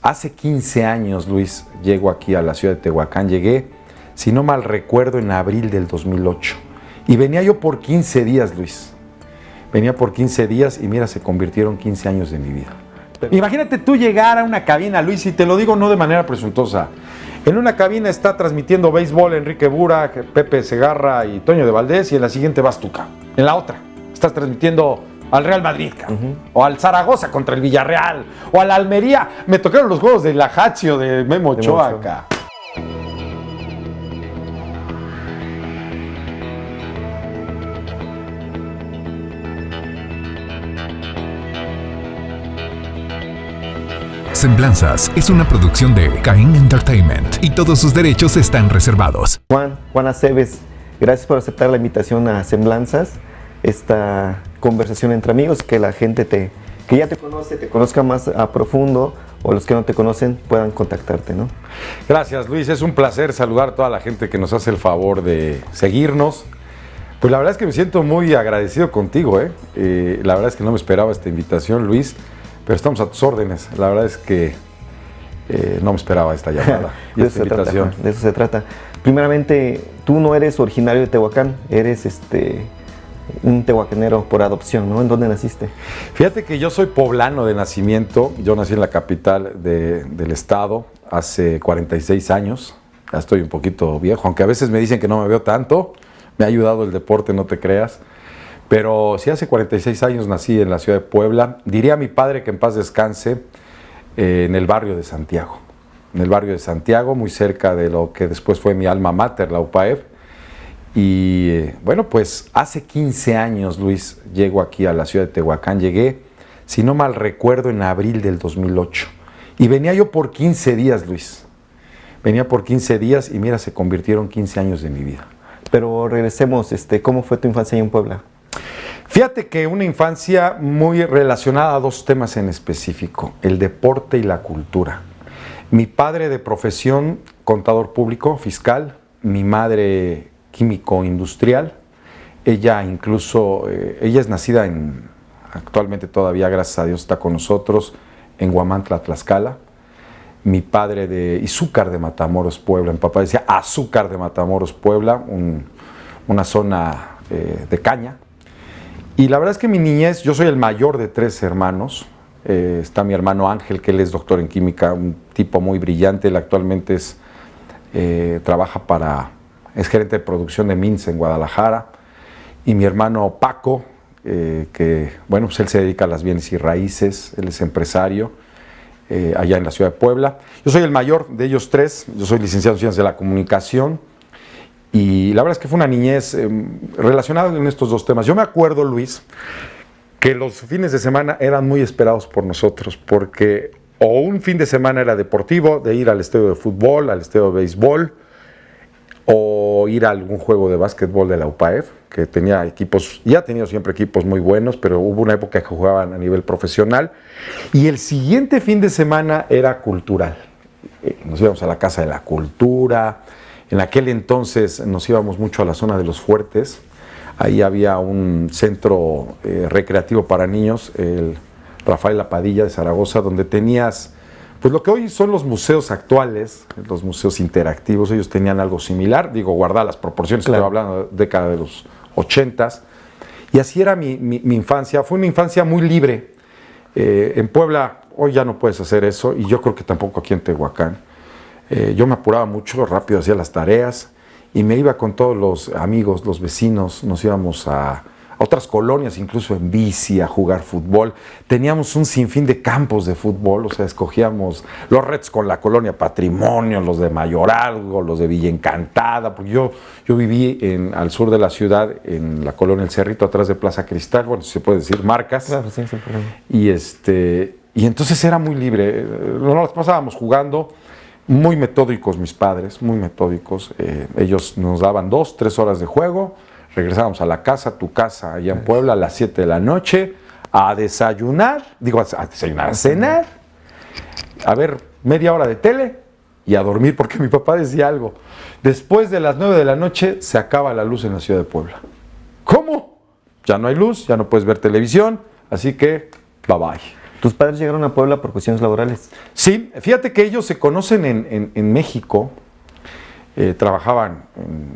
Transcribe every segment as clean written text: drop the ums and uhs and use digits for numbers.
Hace 15 años, Luis, llego aquí a la ciudad de Tehuacán. Llegué, si no mal recuerdo, en abril del 2008. Y venía yo por 15 días, Luis. Venía por 15 días y mira, se convirtieron 15 años de mi vida. Imagínate tú llegar a una cabina, Luis, y te lo digo no de manera presuntuosa. En una cabina está transmitiendo béisbol Enrique Burak, Pepe Segarra y Toño de Valdés, y en la siguiente vas tú, en la otra estás transmitiendo al Real Madrid, o al Zaragoza contra el Villarreal, o a la Almería. Me tocaron los juegos de la Lazio de Memo Ochoa acá. Semblanzas es una producción de Caín Entertainment y todos sus derechos están reservados. Juan Aceves, gracias por aceptar la invitación a Semblanzas, esta conversación entre amigos, que la gente que ya te conoce, te conozca más a profundo, o los que no te conocen puedan contactarte, ¿no? Gracias, Luis, es un placer saludar a toda la gente que nos hace el favor de seguirnos. Pues la verdad es que me siento muy agradecido contigo, la verdad es que no me esperaba esta invitación, Luis, pero estamos a tus órdenes. La verdad es que no me esperaba esta llamada y esta invitación. De eso se trata. Primeramente, tú no eres originario de Tehuacán, eres un tehuacanero por adopción, ¿no? ¿En dónde naciste? Fíjate que yo soy poblano de nacimiento. Yo nací en la capital del estado hace 46 años. Ya estoy un poquito viejo, aunque a veces me dicen que no me veo tanto. Me ha ayudado el deporte, no te creas. Pero sí, hace 46 años nací en la ciudad de Puebla. Diría a mi padre que en paz descanse, en el barrio de Santiago. En el barrio de Santiago, muy cerca de lo que después fue mi alma mater, la UPAEP. Y bueno, pues hace 15 años, Luis, llego aquí a la ciudad de Tehuacán. Llegué, si no mal recuerdo, en abril del 2008. Y venía yo por 15 días, Luis. Venía por 15 días y mira, se convirtieron 15 años de mi vida. Pero regresemos, ¿cómo fue tu infancia ahí en Puebla? Fíjate que una infancia muy relacionada a dos temas en específico, el deporte y la cultura. Mi padre de profesión, contador público, fiscal, mi madre químico industrial. Ella incluso, ella es nacida actualmente todavía, gracias a Dios, está con nosotros, en Huamantla, Tlaxcala. Mi padre de Izúcar de Matamoros, Puebla. Mi papá decía Azúcar de Matamoros, Puebla, una zona de caña. Y la verdad es que mi niñez, yo soy el mayor de 3 hermanos. Está mi hermano Ángel, que él es doctor en química, un tipo muy brillante. Él actualmente es gerente de producción de Mins en Guadalajara. Y mi hermano Paco, que bueno, pues él se dedica a las bienes y raíces, él es empresario allá en la ciudad de Puebla. Yo soy el mayor de ellos 3, yo soy licenciado en Ciencias de la Comunicación. Y la verdad es que fue una niñez relacionada en estos dos temas. Yo me acuerdo, Luis, que los fines de semana eran muy esperados por nosotros, porque o un fin de semana era deportivo, de ir al estadio de fútbol, al estadio de béisbol, o ir a algún juego de básquetbol de la UPAEP, que tenía equipos, ya ha tenido siempre equipos muy buenos, pero hubo una época que jugaban a nivel profesional. Y el siguiente fin de semana era cultural. Nos íbamos a la Casa de la Cultura. En aquel entonces nos íbamos mucho a la zona de Los Fuertes. Ahí había un centro recreativo para niños, el Rafael Lapadilla de Zaragoza, donde tenías pues lo que hoy son los museos actuales, los museos interactivos. Ellos tenían algo similar, digo, guardar las proporciones, claro. Estoy hablando de década de los 80s. Y así era mi infancia. Fue una infancia muy libre. En Puebla hoy ya no puedes hacer eso, y yo creo que tampoco aquí en Tehuacán. Yo me apuraba mucho, rápido hacía las tareas y me iba con todos los amigos, los vecinos. Nos íbamos a otras colonias, incluso en bici, a jugar fútbol. Teníamos un sinfín de campos de fútbol, o sea, escogíamos los Reds con la colonia Patrimonio, los de Mayorazgo, los de Villa Encantada, porque yo viví al sur de la ciudad, en la colonia El Cerrito, atrás de Plaza Cristal, bueno, si se puede decir marcas. Claro, sí, sin problema. Y entonces era muy libre, nos pasábamos jugando. Muy metódicos mis padres, muy metódicos. Ellos nos daban 2, 3 horas de juego, regresábamos a la casa, tu casa allá en Puebla, a las 7 de la noche, a desayunar, a cenar, a ver media hora de tele y a dormir, porque mi papá decía algo: después de las 9 de la noche se acaba la luz en la ciudad de Puebla. ¿Cómo? Ya no hay luz, ya no puedes ver televisión, así que bye bye. ¿Tus padres llegaron a Puebla por cuestiones laborales? Sí, fíjate que ellos se conocen en México, trabajaban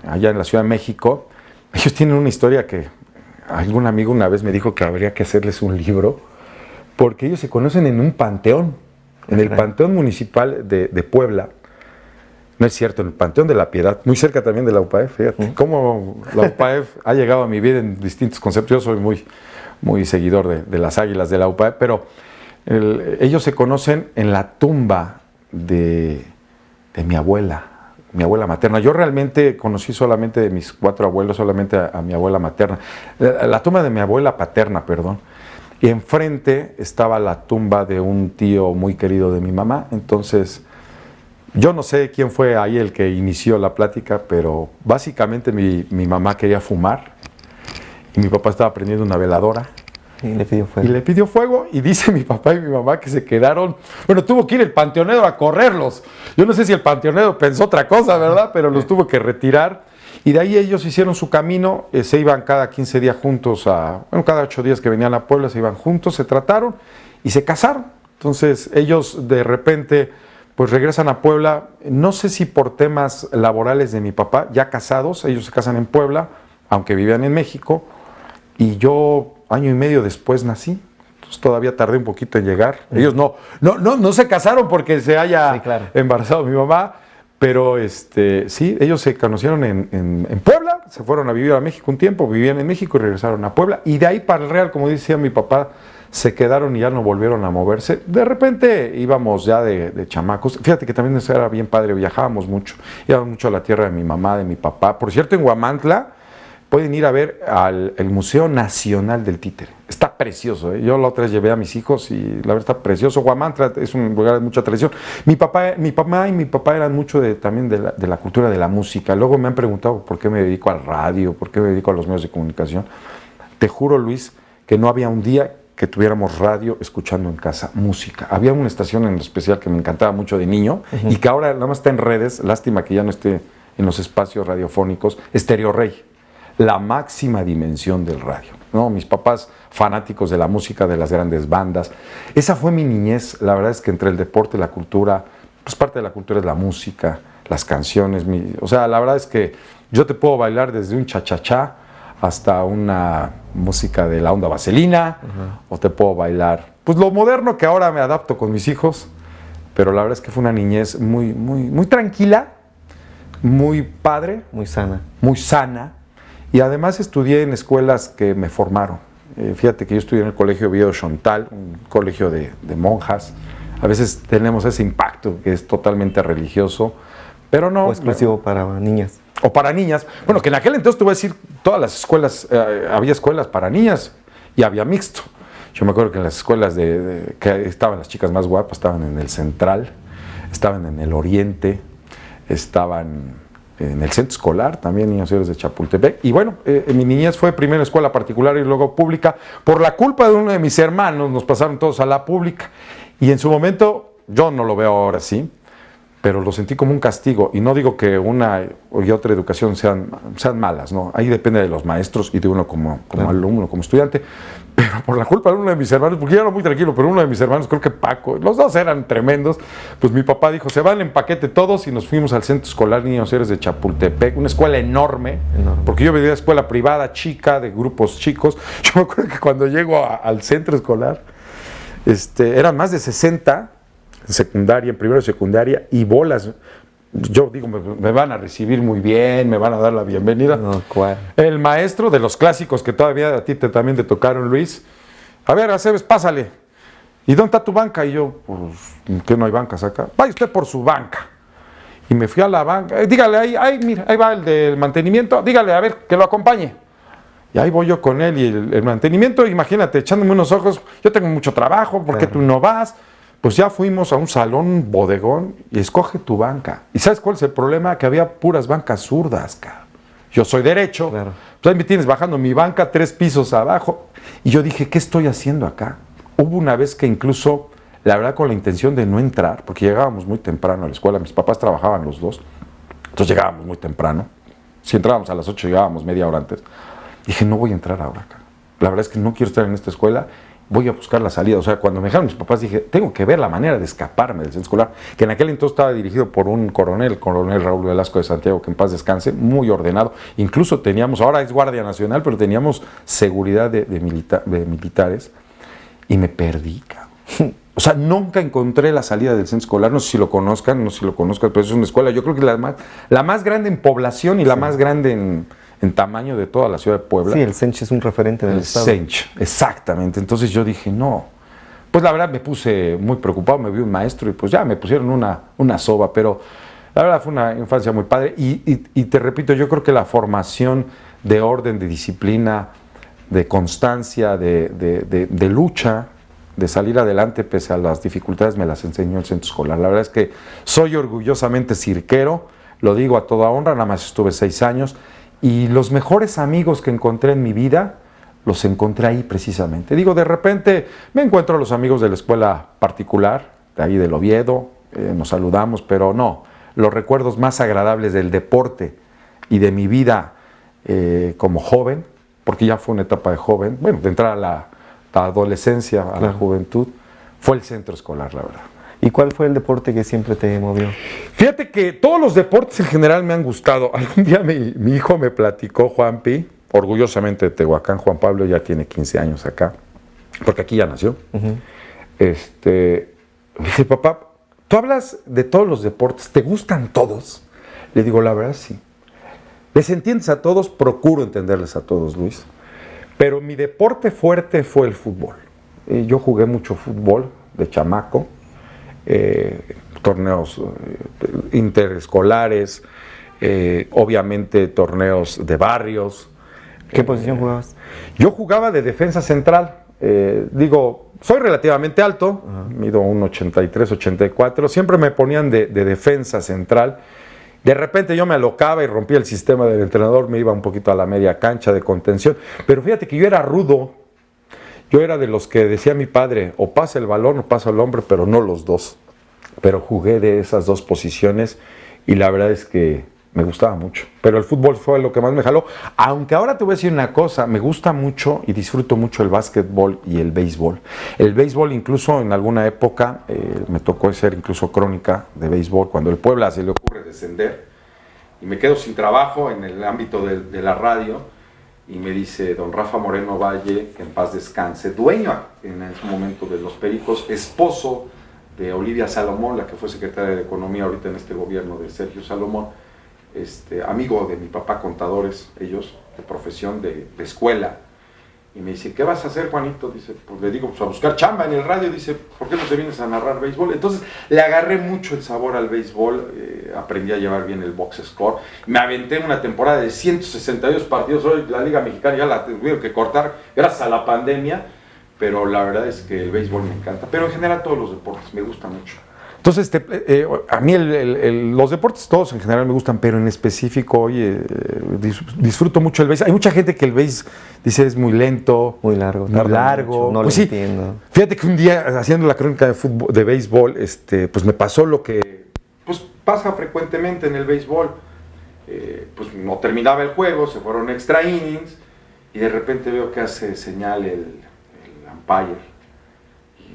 allá en la Ciudad de México. Ellos tienen una historia que algún amigo una vez me dijo que habría que hacerles un libro, porque ellos se conocen en un panteón, en el Panteón Municipal de Puebla. No es cierto, en el Panteón de la Piedad, muy cerca también de la UPAEF. Fíjate cómo la UPAEF ha llegado a mi vida en distintos conceptos. Yo soy muy seguidor de las Águilas de la UPAEF, pero ellos se conocen en la tumba de mi abuela materna. Yo realmente conocí solamente de mis 4 abuelos, solamente a mi abuela materna. La tumba de mi abuela paterna, perdón. Y enfrente estaba la tumba de un tío muy querido de mi mamá. Entonces, yo no sé quién fue ahí el que inició la plática, pero básicamente mi mamá quería fumar y mi papá estaba prendiendo una veladora. Y le pidió fuego. Y le pidió fuego, y dice mi papá y mi mamá que se quedaron. Bueno, tuvo que ir el panteonero a correrlos. Yo no sé si el panteonero pensó otra cosa, ¿verdad? Pero los tuvo que retirar. Y de ahí ellos hicieron su camino, se iban cada 15 días juntos cada 8 días que venían a Puebla, se iban juntos, se trataron y se casaron. Entonces ellos de repente pues regresan a Puebla, no sé si por temas laborales de mi papá, ya casados, ellos se casan en Puebla, aunque vivían en México, y yo año y medio después nací. Entonces todavía tardé un poquito en llegar. Ellos no se casaron porque se haya embarazado mi mamá, pero sí, ellos se conocieron en Puebla, se fueron a vivir a México un tiempo, vivían en México y regresaron a Puebla. Y de ahí para el Real, como decía mi papá, se quedaron y ya no volvieron a moverse. De repente íbamos ya de chamacos. Fíjate que también eso era bien padre, viajábamos mucho. Íbamos mucho a la tierra de mi mamá, de mi papá. Por cierto, en Huamantla pueden ir a ver el Museo Nacional del Títere. Está precioso, ¿eh? Yo la otra vez llevé a mis hijos y la verdad está precioso. Huamantla es un lugar de mucha tradición. Mi mamá y mi papá eran mucho también de la cultura de la música. Luego me han preguntado por qué me dedico al radio, por qué me dedico a los medios de comunicación. Te juro, Luis, que no había un día que tuviéramos radio escuchando en casa música. Había una estación en especial que me encantaba mucho de niño y que ahora nada más está en redes. Lástima que ya no esté en los espacios radiofónicos. Estéreo Rey. La máxima dimensión del radio, ¿no? Mis papás fanáticos de la música, de las grandes bandas. Esa fue mi niñez. La verdad es que entre el deporte y la cultura, pues parte de la cultura es la música, las canciones. O sea, la verdad es que yo te puedo bailar desde un cha-cha-cha hasta una música de la onda vaselina, o te puedo bailar, pues lo moderno que ahora me adapto con mis hijos, pero la verdad es que fue una niñez muy tranquila, muy padre. Muy sana. Muy sana. Y además estudié en escuelas que me formaron. Fíjate que yo estudié en el Colegio Oviedo Xontal, un colegio de monjas. A veces tenemos ese impacto que es totalmente religioso, pero no. O exclusivo para niñas. O para niñas. Bueno, que en aquel entonces te voy a decir, todas las escuelas, había escuelas para niñas y había mixto. Yo me acuerdo que en las escuelas que estaban las chicas más guapas, estaban en el Central, estaban en el Oriente, estaban en el centro escolar, también Niños Héroes de Chapultepec. Y bueno, mi niñez fue primero escuela particular y luego pública. Por la culpa de uno de mis hermanos nos pasaron todos a la pública. Y en su momento, yo no lo veo ahora así, pero lo sentí como un castigo. Y no digo que una y otra educación sean malas, ¿no? Ahí depende de los maestros y de uno como alumno, como estudiante. Pero por la culpa de uno de mis hermanos, porque yo era muy tranquilo, pero uno de mis hermanos, creo que Paco, los dos eran tremendos, pues mi papá dijo, se van en paquete todos, y nos fuimos al centro escolar Niños Héroes de Chapultepec, una escuela enorme, porque yo venía de escuela privada, chica, de grupos chicos. Yo me acuerdo que cuando llego al centro escolar, eran más de 60 en secundaria, en primero de secundaria, y bolas. Yo digo, me van a recibir muy bien, me van a dar la bienvenida. No, ¿cuál? El maestro de los clásicos que todavía a ti también te tocaron, Luis. A ver, Aceves, pásale. ¿Y dónde está tu banca? Y yo, pues, ¿qué no hay bancas acá? Vaya usted por su banca. Y me fui a la banca. Dígale, mira, ahí va el del mantenimiento. Dígale, a ver, que lo acompañe. Y ahí voy yo con él y el mantenimiento, imagínate, echándome unos ojos. Yo tengo mucho trabajo, ¿por qué tú no vas? Pues ya fuimos a un salón bodegón y escoge tu banca. ¿Y sabes cuál es el problema? Que había puras bancas zurdas, cabrón. Yo soy derecho, claro. Pues ahí me tienes bajando mi banca 3 pisos abajo. Y yo dije, ¿qué estoy haciendo acá? Hubo una vez que incluso, la verdad, con la intención de no entrar, porque llegábamos muy temprano a la escuela, mis papás trabajaban los dos, entonces llegábamos muy temprano. Si entrábamos a las 8, llegábamos media hora antes. Dije, no voy a entrar ahora acá. La verdad es que no quiero estar en esta escuela voy a buscar la salida. O sea, cuando me dejaron mis papás dije, tengo que ver la manera de escaparme del centro escolar, que en aquel entonces estaba dirigido por un coronel, el coronel Raúl Velasco de Santiago, que en paz descanse, muy ordenado. Incluso teníamos, ahora es Guardia Nacional, pero teníamos seguridad de militares, y me perdí, cabrón. O sea, nunca encontré la salida del centro escolar, no sé si lo conozcan, pero es una escuela, yo creo que la más grande en población y la más grande en tamaño de toda la ciudad de Puebla. Sí, el CENCH es un referente en el estado. El CENCH, exactamente. Entonces yo dije, no. Pues la verdad me puse muy preocupado, me vi un maestro y pues ya me pusieron una soba, pero la verdad fue una infancia muy padre. Y te repito, yo creo que la formación de orden, de disciplina, de constancia, de lucha, de salir adelante pese a las dificultades, me las enseñó el centro escolar. La verdad es que soy orgullosamente cirquero, lo digo a toda honra, nada más estuve 6 años. Y los mejores amigos que encontré en mi vida, los encontré ahí precisamente. Digo, de repente me encuentro a los amigos de la escuela particular, de ahí del Oviedo, nos saludamos, pero no, los recuerdos más agradables del deporte y de mi vida como joven, porque ya fue una etapa de joven, bueno, de entrar a la adolescencia, a la juventud, fue el centro escolar, la verdad. ¿Y cuál fue el deporte que siempre te movió? Fíjate que todos los deportes en general me han gustado. Algún día mi hijo me platicó, Juanpi, orgullosamente de Tehuacán, Juan Pablo ya tiene 15 años acá, porque aquí ya nació. Me dice, papá, ¿tú hablas de todos los deportes? ¿Te gustan todos? Le digo, la verdad sí. ¿Les entiendes a todos? Procuro entenderles a todos, Luis. Pero mi deporte fuerte fue el fútbol. Yo jugué mucho fútbol de chamaco. Torneos interescolares, obviamente torneos de barrios. ¿Qué posición jugabas? Yo jugaba de defensa central. Soy relativamente alto, mido 1,83, 84. Siempre me ponían de defensa central. De repente yo me alocaba y rompía el sistema del entrenador, me iba un poquito a la media cancha de contención. Pero fíjate que yo era rudo. Yo era de los que decía mi padre, o pasa el balón o pasa el hombre, pero no los dos. Pero jugué de esas dos posiciones y la verdad es que me gustaba mucho. Pero el fútbol fue lo que más me jaló. Aunque ahora te voy a decir una cosa, me gusta mucho y disfruto mucho el básquetbol y el béisbol. El béisbol incluso en alguna época me tocó hacer incluso crónica de béisbol cuando el Puebla se le ocurre descender y me quedo sin trabajo en el ámbito de la radio. Y me dice don Rafa Moreno Valle, que en paz descanse, dueño en ese momento de los Pericos, esposo de Olivia Salomón, la que fue secretaria de Economía ahorita en este gobierno de Sergio Salomón, amigo de mi papá, contadores, ellos, de profesión, de escuela. Y me dice, ¿qué vas a hacer, Juanito? Dice, pues le digo, pues a buscar chamba en el radio. Dice, ¿por qué no te vienes a narrar béisbol? Entonces le agarré mucho el sabor al béisbol, aprendí a llevar bien el box score. Me aventé en una temporada de 162 partidos, hoy la Liga Mexicana ya la tuvieron que cortar gracias a la pandemia, pero la verdad es que el béisbol me encanta. Pero en general todos los deportes me gustan mucho. Entonces, a mí los deportes todos en general me gustan, pero en específico, oye, disfruto mucho el béisbol. Hay mucha gente que el béisbol dice es muy lento, muy largo. Muy largo. Mucho, no pues lo sí, entiendo. Fíjate que un día haciendo la crónica de béisbol, pues me pasó lo que pues pasa frecuentemente en el béisbol. Pues no terminaba el juego, se fueron extra innings y de repente veo que hace señal el umpire.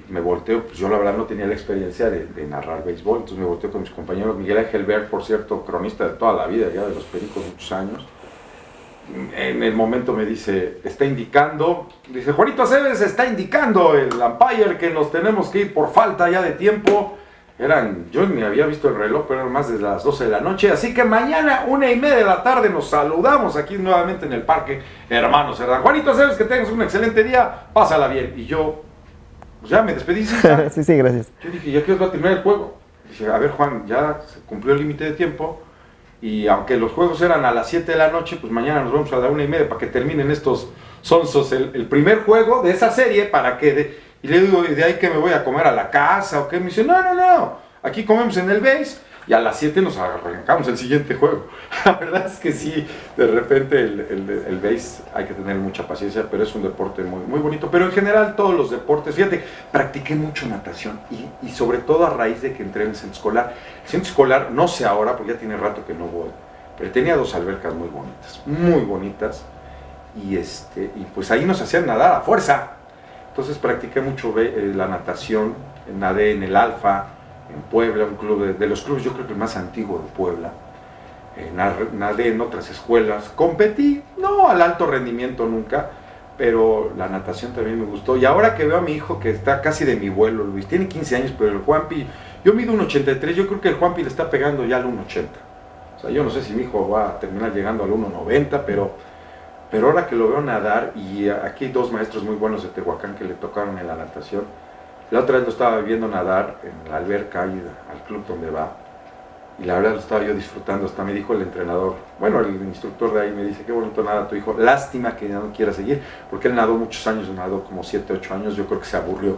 Me volteo, pues yo la verdad no tenía la experiencia de narrar béisbol, entonces me volteo con mis compañeros, Miguel Ángel Bert, por cierto, cronista de toda la vida, ya de los Pericos, muchos años. En el momento me dice, está indicando, dice, Juanito Aceves, está indicando el umpire que nos tenemos que ir por falta ya de tiempo. Yo ni había visto el reloj, pero eran más de las 12 de la noche, así que mañana 1:30 de la tarde nos saludamos aquí nuevamente en el parque Hermano Cerdán. Juanito Aceves, que tengas un excelente día, pásala bien. Y yo, pues ya me despedí. Sí, gracias. Yo dije, ¿ya qué os va a terminar el juego? Dice, a ver, Juan, ya se cumplió el límite de tiempo y aunque los juegos eran a las 7 de la noche, pues mañana nos vamos a la 1:30 para que terminen estos sonsos el primer juego de esa serie para que... Y le digo, ¿de ahí que me voy a comer a la casa o qué? Me dice, no, aquí comemos en el base y a las 7 nos arrancamos el siguiente juego. La verdad es que sí, de repente el base hay que tener mucha paciencia, pero es un deporte muy, muy bonito. Pero en general todos los deportes, fíjate, practiqué mucho natación y sobre todo a raíz de que entré en el centro escolar. El centro escolar, no sé ahora, porque ya tiene rato que no voy, pero tenía 2 albercas muy bonitas, y pues ahí nos hacían nadar a fuerza. Entonces practiqué mucho la natación, nadé en el Alfa, en Puebla, un club de los clubes yo creo que el más antiguo de Puebla. Nadé en otras escuelas, competí, no al alto rendimiento nunca, pero la natación también me gustó. Y ahora que veo a mi hijo que está casi de mi vuelo, Luis, tiene 15 años, pero el Juanpi, yo mido 1,83, yo creo que el Juanpi le está pegando ya al 1,80. O sea, yo no sé si mi hijo va a terminar llegando al 1,90, pero ahora que lo veo nadar, y aquí hay 2 maestros muy buenos de Tehuacán que le tocaron en la natación. La otra vez lo estaba viendo nadar en la alberca ahí al club donde va, y la verdad lo estaba yo disfrutando. Hasta me dijo el entrenador, bueno, el instructor de ahí me dice, qué bonito nada tu hijo, lástima que ya no quiera seguir, porque él nadó muchos años, nadó como 7, 8 años, yo creo que se aburrió.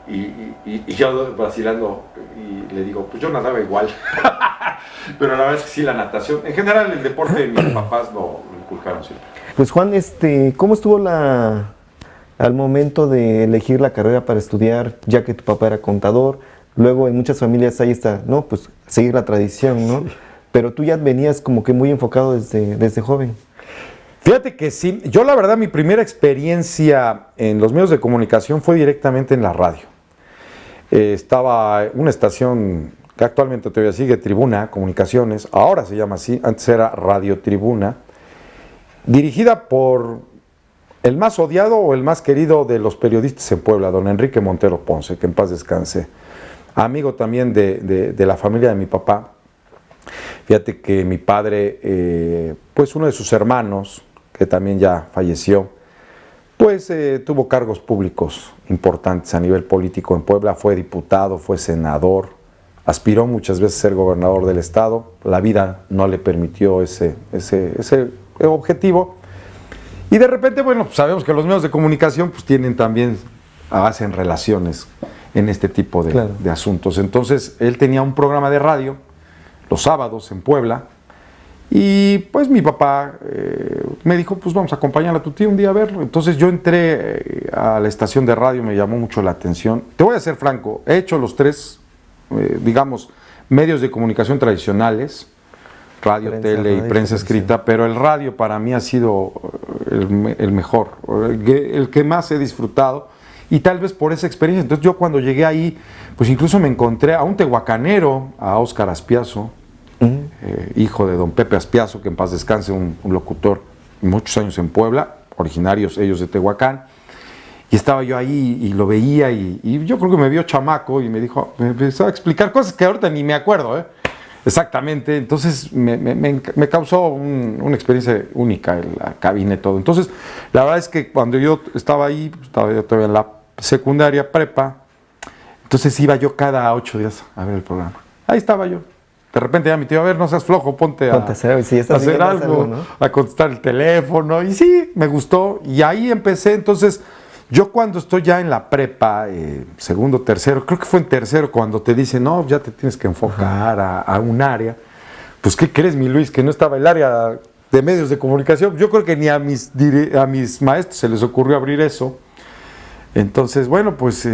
Y yo vacilando, y le digo, pues yo nadaba igual. Pero la verdad es que sí, la natación, en general el deporte de mis papás lo inculcaron siempre. Pues Juan, ¿cómo estuvo al momento de elegir la carrera para estudiar, ya que tu papá era contador? Luego en muchas familias ahí está, ¿no? Pues seguir la tradición, ¿no? Sí. Pero tú ya venías como que muy enfocado desde joven. Fíjate que sí, yo la verdad mi primera experiencia en los medios de comunicación fue directamente en la radio. Estaba una estación que actualmente todavía sigue, Tribuna Comunicaciones, ahora se llama así, antes era Radio Tribuna, dirigida por el más odiado o el más querido de los periodistas en Puebla, don Enrique Montero Ponce, que en paz descanse. Amigo también de la familia de mi papá. Fíjate que mi padre, pues uno de sus hermanos, que también ya falleció, pues tuvo cargos públicos importantes a nivel político en Puebla, fue diputado, fue senador, aspiró muchas veces a ser gobernador del estado, la vida no le permitió ese objetivo, y de repente, bueno, pues sabemos que los medios de comunicación pues tienen también, hacen relaciones en este tipo de asuntos. Entonces, él tenía un programa de radio los sábados en Puebla, y pues mi papá me dijo, pues vamos a acompañar a tu tío un día a verlo. Entonces yo entré a la estación de radio, me llamó mucho la atención. Te voy a ser franco, he hecho los 3, digamos, medios de comunicación tradicionales, radio, tele y prensa escrita, pero el radio para mí ha sido el mejor, el que más he disfrutado, y tal vez por esa experiencia. Entonces yo cuando llegué ahí, pues incluso me encontré a un tehuacanero, a Óscar Aspiazo, hijo de don Pepe Aspiazo, que en paz descanse, un locutor muchos años en Puebla, originarios ellos de Tehuacán, y estaba yo ahí y lo veía, y yo creo que me vio chamaco y me dijo, me empezó a explicar cosas que ahorita ni me acuerdo, exactamente. Entonces me causó una experiencia única en la cabina y todo. Entonces la verdad es que cuando yo estaba ahí, estaba yo todavía en la secundaria, prepa, entonces iba yo cada 8 días a ver el programa. Ahí estaba yo. De repente ya mi tío, a ver, no seas flojo, ponte a hacer algo, ¿no? A contestar el teléfono. Y sí, me gustó. Y ahí empecé. Entonces, yo cuando estoy ya en la prepa, segundo, tercero, creo que fue en tercero, cuando te dicen, no, ya te tienes que enfocar a un área. Pues, ¿qué crees, mi Luis? Que no estaba el área de medios de comunicación. Yo creo que ni a mis maestros se les ocurrió abrir eso. Entonces, bueno, pues,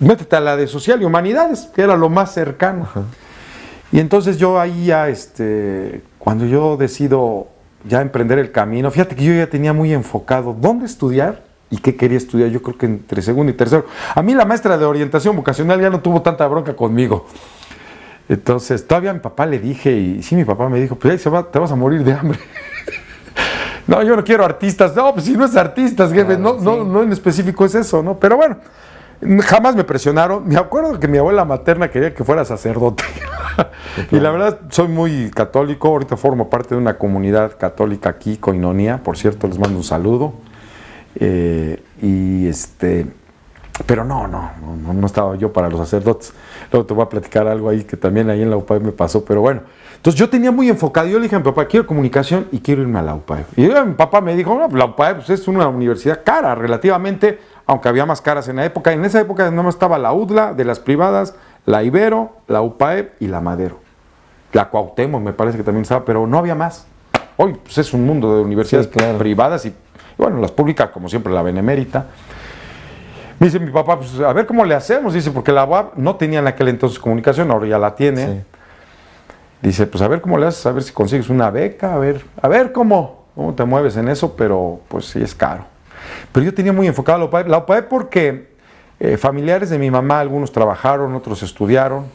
métete a la de Social y Humanidades, que era lo más cercano. Ajá. Y entonces yo ahí ya, cuando yo decido ya emprender el camino, fíjate que yo ya tenía muy enfocado dónde estudiar y qué quería estudiar. Yo creo que entre segundo y tercero. A mí la maestra de orientación vocacional ya no tuvo tanta bronca conmigo. Entonces todavía a mi papá le dije, y sí, mi papá me dijo, pues ahí te vas a morir de hambre. No, yo no quiero artistas. No, pues si no es artistas, jefe, claro, no en específico es eso, ¿no? Pero bueno, jamás me presionaron. Me acuerdo que mi abuela materna quería que fuera sacerdote. Y la verdad, soy muy católico. Ahorita formo parte de una comunidad católica aquí, Koinonia. Por cierto, les mando un saludo. Pero no estaba yo para los sacerdotes. Luego te voy a platicar algo ahí que también ahí en la UPAEP me pasó. Pero bueno, entonces yo tenía muy enfocado. Yo le dije a mi papá, quiero comunicación y quiero irme a la UPAEP. Y mi papá me dijo, no, la UPAEP pues, es una universidad cara relativamente, aunque había más caras en la época. En esa época no estaba la UDLA de las privadas, la Ibero, la UPAEP y la Madero. La Cuauhtémoc me parece que también estaba, pero no había más. Hoy pues, es un mundo de universidades privadas y bueno, las públicas, como siempre, la Benemérita. Me dice mi papá, pues a ver cómo le hacemos. Dice, porque la UAP no tenía en aquel entonces comunicación, ahora ya la tiene. Sí. Dice, pues a ver cómo le haces, a ver si consigues una beca, a ver cómo te mueves en eso, pero pues sí es caro. Pero yo tenía muy enfocado la UPAEP. La UPAEP porque familiares de mi mamá, algunos trabajaron, otros estudiaron.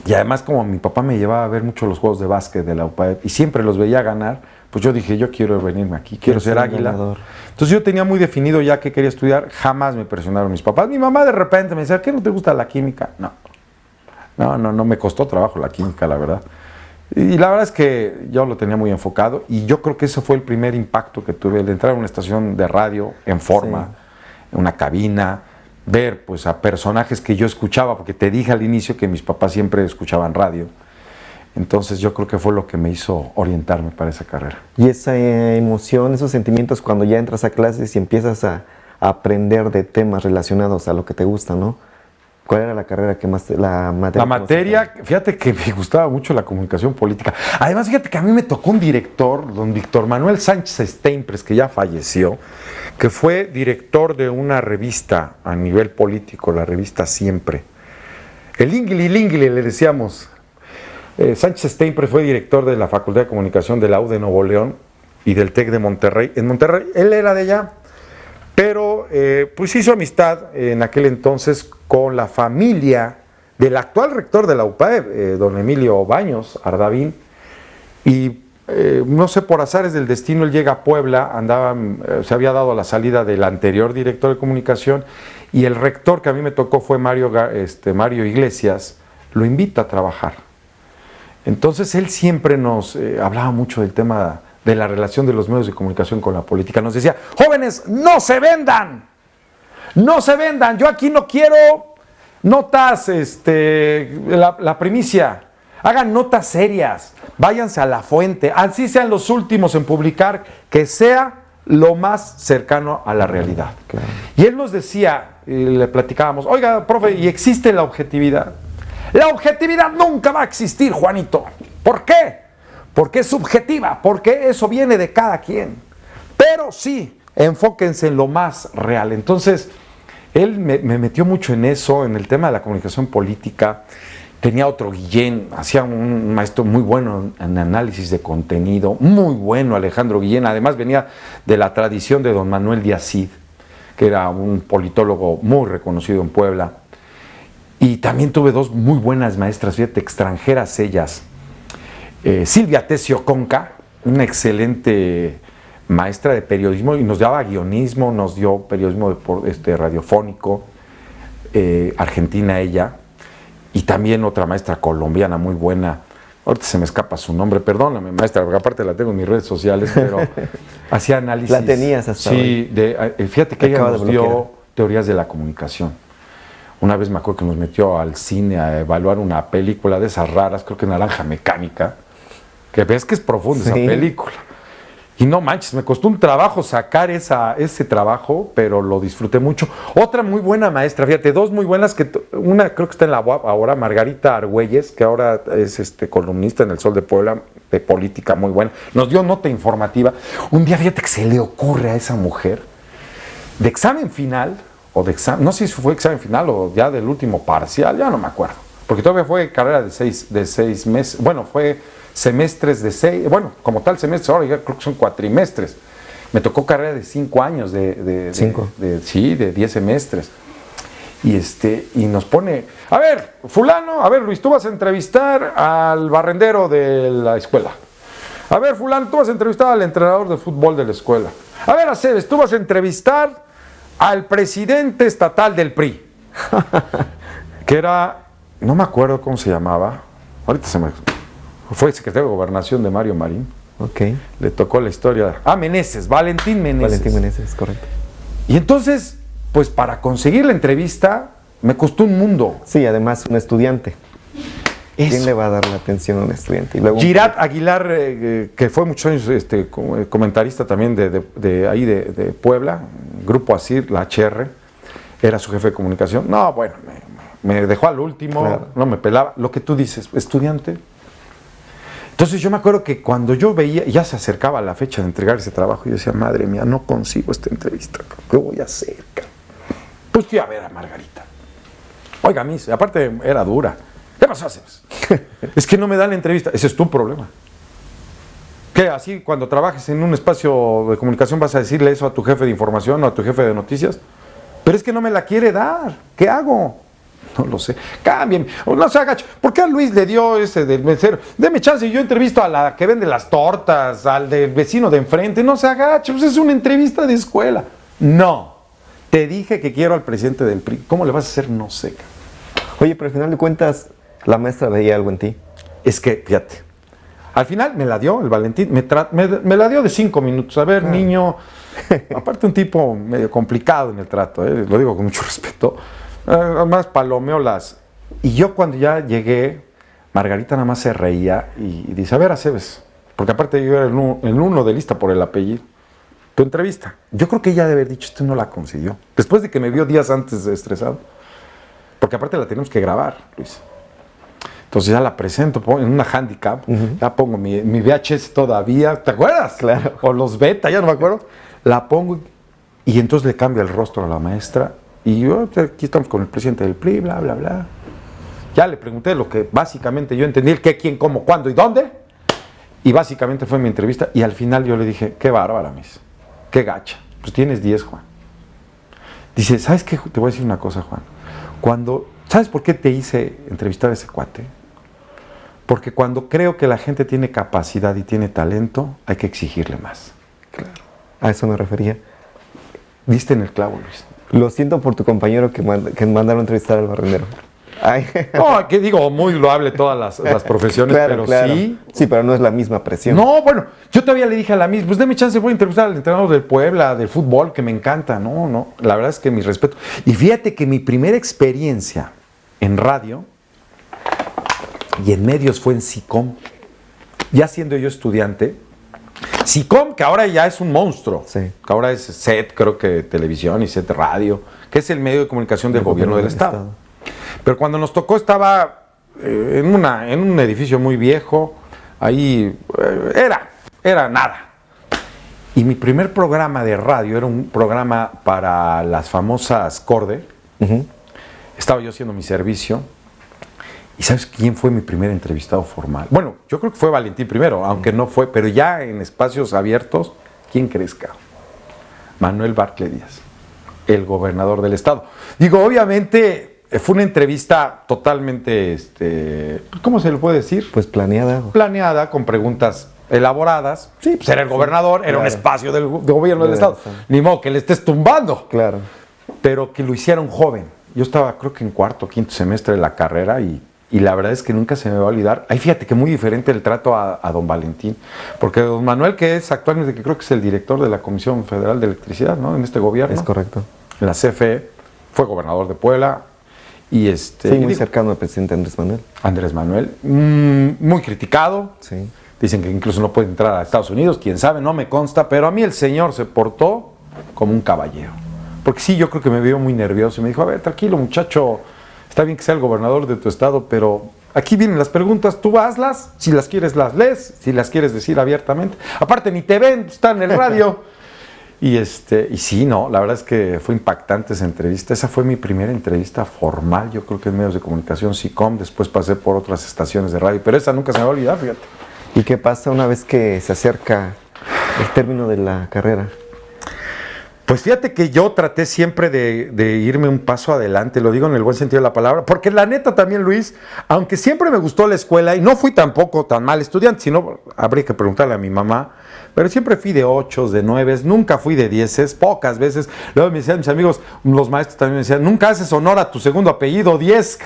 Y además como mi papá me llevaba a ver mucho los juegos de básquet de la UPAEP y siempre los veía ganar, pues yo dije, yo quiero venirme aquí, quiero ser águila. Ganador. Entonces yo tenía muy definido ya que quería estudiar, jamás me presionaron mis papás. Mi mamá de repente me decía, ¿qué no te gusta la química? No, me costó trabajo la química, la verdad. Y la verdad es que yo lo tenía muy enfocado y yo creo que ese fue el primer impacto que tuve, el entrar a una estación de radio en forma, en una cabina, ver pues a personajes que yo escuchaba, porque te dije al inicio que mis papás siempre escuchaban radio. Entonces yo creo que fue lo que me hizo orientarme para esa carrera. Y esa emoción, esos sentimientos cuando ya entras a clases y empiezas a aprender de temas relacionados a lo que te gusta, ¿no? ¿Cuál era la carrera que más, la materia? Fíjate que me gustaba mucho la comunicación política. Además, fíjate que a mí me tocó un director, don Víctor Manuel Sánchez Steinpress, que ya falleció, que fue director de una revista a nivel político, la revista Siempre. El Ingli le decíamos. Sánchez Steinpress fue director de la Facultad de Comunicación de la U de Nuevo León y del TEC de Monterrey. En Monterrey, él era de allá, pero pues hizo amistad en aquel entonces con la familia del actual rector de la UPAEP, don Emilio Baños Ardavín, y no sé, por azares del destino, él llega a Puebla, se había dado la salida del anterior director de comunicación, y el rector que a mí me tocó fue Mario Iglesias, lo invita a trabajar. Entonces él siempre nos hablaba mucho del tema de la relación de los medios de comunicación con la política. Nos decía, jóvenes, no se vendan, yo aquí no quiero notas, la primicia, hagan notas serias, váyanse a la fuente, así sean los últimos en publicar, que sea lo más cercano a la realidad. Claro. Y él nos decía, y le platicábamos, oiga, profe, ¿y existe la objetividad? La objetividad nunca va a existir, Juanito. ¿Por qué? Porque es subjetiva, porque eso viene de cada quien. Pero sí, enfóquense en lo más real. Entonces, él me metió mucho en eso, en el tema de la comunicación política. Tenía otro Guillén, hacía un maestro muy bueno en análisis de contenido, muy bueno Alejandro Guillén. Además venía de la tradición de don Manuel Díaz Cid, que era un politólogo muy reconocido en Puebla. Y también tuve dos muy buenas maestras, fíjate, extranjeras ellas. Silvia Tesio Conca, una excelente maestra de periodismo, y nos daba guionismo, nos dio periodismo radiofónico, argentina ella, y también otra maestra colombiana muy buena. Ahorita se me escapa su nombre, perdóname, maestra, porque aparte la tengo en mis redes sociales, pero hacía análisis. La tenías hasta hoy. Sí, fíjate que ella nos dio teorías de la comunicación. Una vez me acuerdo que nos metió al cine a evaluar una película de esas raras, creo que Naranja Mecánica, que ves que es profunda esa película. Y no manches, me costó un trabajo sacar ese trabajo, pero lo disfruté mucho. Otra muy buena maestra, fíjate, dos muy buenas, una creo que está en la UAP ahora, Margarita Argüelles, que ahora es columnista en El Sol de Puebla, de política, muy buena. Nos dio nota informativa. Un día, fíjate que se le ocurre a esa mujer, de examen final, no sé si fue examen final o ya del último parcial, ya no me acuerdo, porque todavía fue carrera de seis meses, bueno, fue semestres de 6, bueno, como tal semestres, ahora ya creo que son cuatrimestres. Me tocó carrera de 5 años, de 10 semestres. Y nos pone, a ver, fulano, a ver, Luis, tú vas a entrevistar al barrendero de la escuela. A ver, fulano, tú vas a entrevistar al entrenador de fútbol de la escuela. A ver, Aceves, tú vas a entrevistar al presidente estatal del PRI, que era, no me acuerdo cómo se llamaba, ahorita fue secretario de Gobernación de Mario Marín. Ok. Le tocó la historia, Meneses, Valentín Meneses. Valentín Meneses, correcto. Y entonces, pues para conseguir la entrevista, me costó un mundo. Sí, además un estudiante. Eso. ¿Quién le va a dar la atención a un estudiante? Y luego Girat Aguilar, que fue muchos años comentarista también de Puebla, Grupo ASIR, la HR, era su jefe de comunicación. No, bueno, me dejó al último, claro. No me pelaba. Lo que tú dices, estudiante. Entonces yo me acuerdo que cuando yo veía, ya se acercaba la fecha de entregar ese trabajo, yo decía, madre mía, no consigo esta entrevista, ¿qué voy a hacer? Pues fui a ver a Margarita. Oiga, aparte era dura. ¿Qué pasó, Aceves? Es que no me dan la entrevista. Ese es tu problema. ¿Qué? ¿Así cuando trabajes en un espacio de comunicación vas a decirle eso a tu jefe de información o a tu jefe de noticias? Pero es que no me la quiere dar. ¿Qué hago? No lo sé. Cámbien. No se agache. ¿Por qué a Luis le dio ese del mesero? Deme chance. Yo entrevisto a la que vende las tortas, al del vecino de enfrente. No se agache. Pues es una entrevista de escuela. No. Te dije que quiero al presidente del PRI. ¿Cómo le vas a hacer? No sé. Oye, pero al final de cuentas, la maestra veía algo en ti. Es que, fíjate. Al final me la dio el Valentín. Me la dio de 5 minutos. A ver, niño. Aparte, un tipo medio complicado en el trato. Lo digo con mucho respeto. Además palomeó las... Y yo cuando ya llegué, Margarita nada más se reía y dice, a ver, Aceves, porque aparte yo era el uno de lista por el apellido, tu entrevista. Yo creo que ella debe haber dicho, usted no la consiguió. Después de que me vio días antes de estresado. Porque aparte la tenemos que grabar, Luis. Entonces ya la presento en una handicap, ya pongo mi VHS todavía, ¿te acuerdas? Claro. O los beta, ya no me acuerdo. La pongo y entonces le cambia el rostro a la maestra. Y yo, aquí estamos con el presidente del PRI, bla, bla, bla. Ya le pregunté lo que básicamente yo entendí, el qué, quién, cómo, cuándo y dónde. Y básicamente fue mi entrevista. Y al final yo le dije, qué bárbara, Miss. Qué gacha. Pues tienes 10, Juan. Dice, ¿sabes qué? Te voy a decir una cosa, Juan. ¿Sabes por qué te hice entrevistar a ese cuate? Porque cuando creo que la gente tiene capacidad y tiene talento, hay que exigirle más. Claro. A eso me refería. Diste en el clavo, Luis. Lo siento por tu compañero que mandaron a entrevistar al barrendero. Ay. No, que digo, muy loable todas las profesiones, claro, pero claro. sí. Sí, pero no es la misma presión. No, bueno, yo todavía le dije a la misma, pues déme chance, voy a entrevistar al entrenador del Puebla, del fútbol, que me encanta. No, la verdad es que mi respeto. Y fíjate que mi primera experiencia en radio y en medios fue en SICOM. Ya siendo yo estudiante, SICOM, que ahora ya es un monstruo, sí. Que ahora es SET, creo que televisión y SET radio, que es el medio de comunicación del gobierno del Estado. Pero cuando nos tocó estaba en un edificio muy viejo, ahí era nada. Y mi primer programa de radio era un programa para las famosas Corde. Estaba yo haciendo mi servicio. ¿Y sabes quién fue mi primer entrevistado formal? Bueno, yo creo que fue Valentín primero, aunque no fue, pero ya en espacios abiertos, ¿quién crees, cabrón? Manuel Bartlett Díaz, el gobernador del estado. Digo, obviamente fue una entrevista totalmente, ¿cómo se le puede decir? Pues planeada. Planeada, con preguntas elaboradas. Sí, pues era el gobernador, era un espacio del gobierno del estado. Ni modo que le estés tumbando. Claro. Pero que lo hicieron joven. Yo estaba, creo que en cuarto o quinto semestre de la carrera y la verdad es que nunca se me va a olvidar. Ahí fíjate que muy diferente el trato a don Valentín. Porque don Manuel, que es actualmente, que creo que es el director de la Comisión Federal de Electricidad, ¿no? En este gobierno. Es correcto. En la CFE, fue gobernador de Puebla. Y sí, muy cercano al presidente Andrés Manuel. Andrés Manuel, muy criticado. Sí. Dicen que incluso no puede entrar a Estados Unidos, quién sabe, no me consta. Pero a mí el señor se portó como un caballero. Porque sí, yo creo que me vio muy nervioso y me dijo, a ver, tranquilo muchacho, está bien que sea el gobernador de tu estado, pero aquí vienen las preguntas, tú hazlas, si las quieres las lees, si las quieres decir abiertamente. Aparte ni te ven, está en el radio. Y sí, no, la verdad es que fue impactante esa entrevista. Esa fue mi primera entrevista formal, yo creo que en medios de comunicación, SICOM, después pasé por otras estaciones de radio, pero esa nunca se me va a olvidar, fíjate. ¿Y qué pasa una vez que se acerca el término de la carrera? Pues fíjate que yo traté siempre de irme un paso adelante, lo digo en el buen sentido de la palabra, porque la neta también, Luis, aunque siempre me gustó la escuela y no fui tampoco tan mal estudiante, sino habría que preguntarle a mi mamá, pero siempre fui de 8, de 9, nunca fui de 10, pocas veces. Luego me decían mis amigos, los maestros también me decían, nunca haces honor a tu segundo apellido, 10.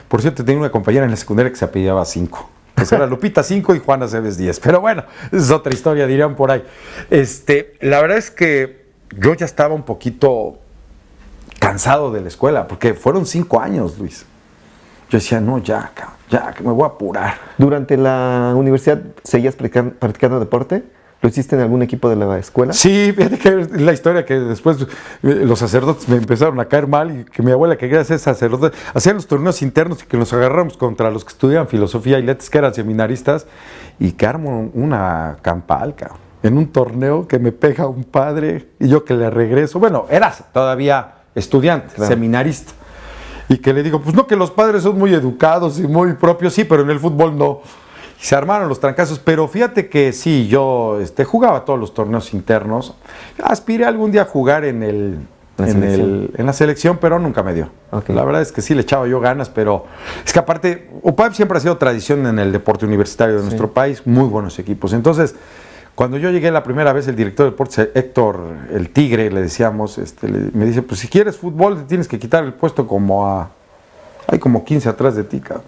Por cierto, tenía una compañera en la secundaria que se apellidaba 5. Pues era Lupita 5 y Juana Aceves 10. Pero bueno, esa es otra historia, dirían por ahí. La verdad es que yo ya estaba un poquito cansado de la escuela, porque fueron 5 años, Luis. Yo decía, no, ya, que me voy a apurar. ¿Durante la universidad seguías practicando deporte? ¿Lo hiciste en algún equipo de la escuela? Sí, fíjate que es la historia que después los sacerdotes me empezaron a caer mal y que mi abuela, que quería ser sacerdote, hacían los torneos internos y que nos agarramos contra los que estudiaban filosofía y letras, que eran seminaristas, y que armo una campal, cabrón, en un torneo que me pega un padre y yo que le regreso. Bueno, eras todavía estudiante, claro, seminarista. Y que le digo, pues no, que los padres son muy educados y muy propios, sí, pero en el fútbol no. se armaron los trancazos, pero fíjate que sí, yo jugaba todos los torneos internos. Aspiré algún día a jugar en la selección, pero nunca me dio. Okay. La verdad es que sí le echaba yo ganas, pero es que aparte, UPAEP siempre ha sido tradición en el deporte universitario de nuestro país, muy buenos equipos. Entonces, cuando yo llegué la primera vez, el director de deportes, Héctor, el Tigre, le decíamos, me dice, pues si quieres fútbol, te tienes que quitar el puesto hay como 15 atrás de ti, cabrón.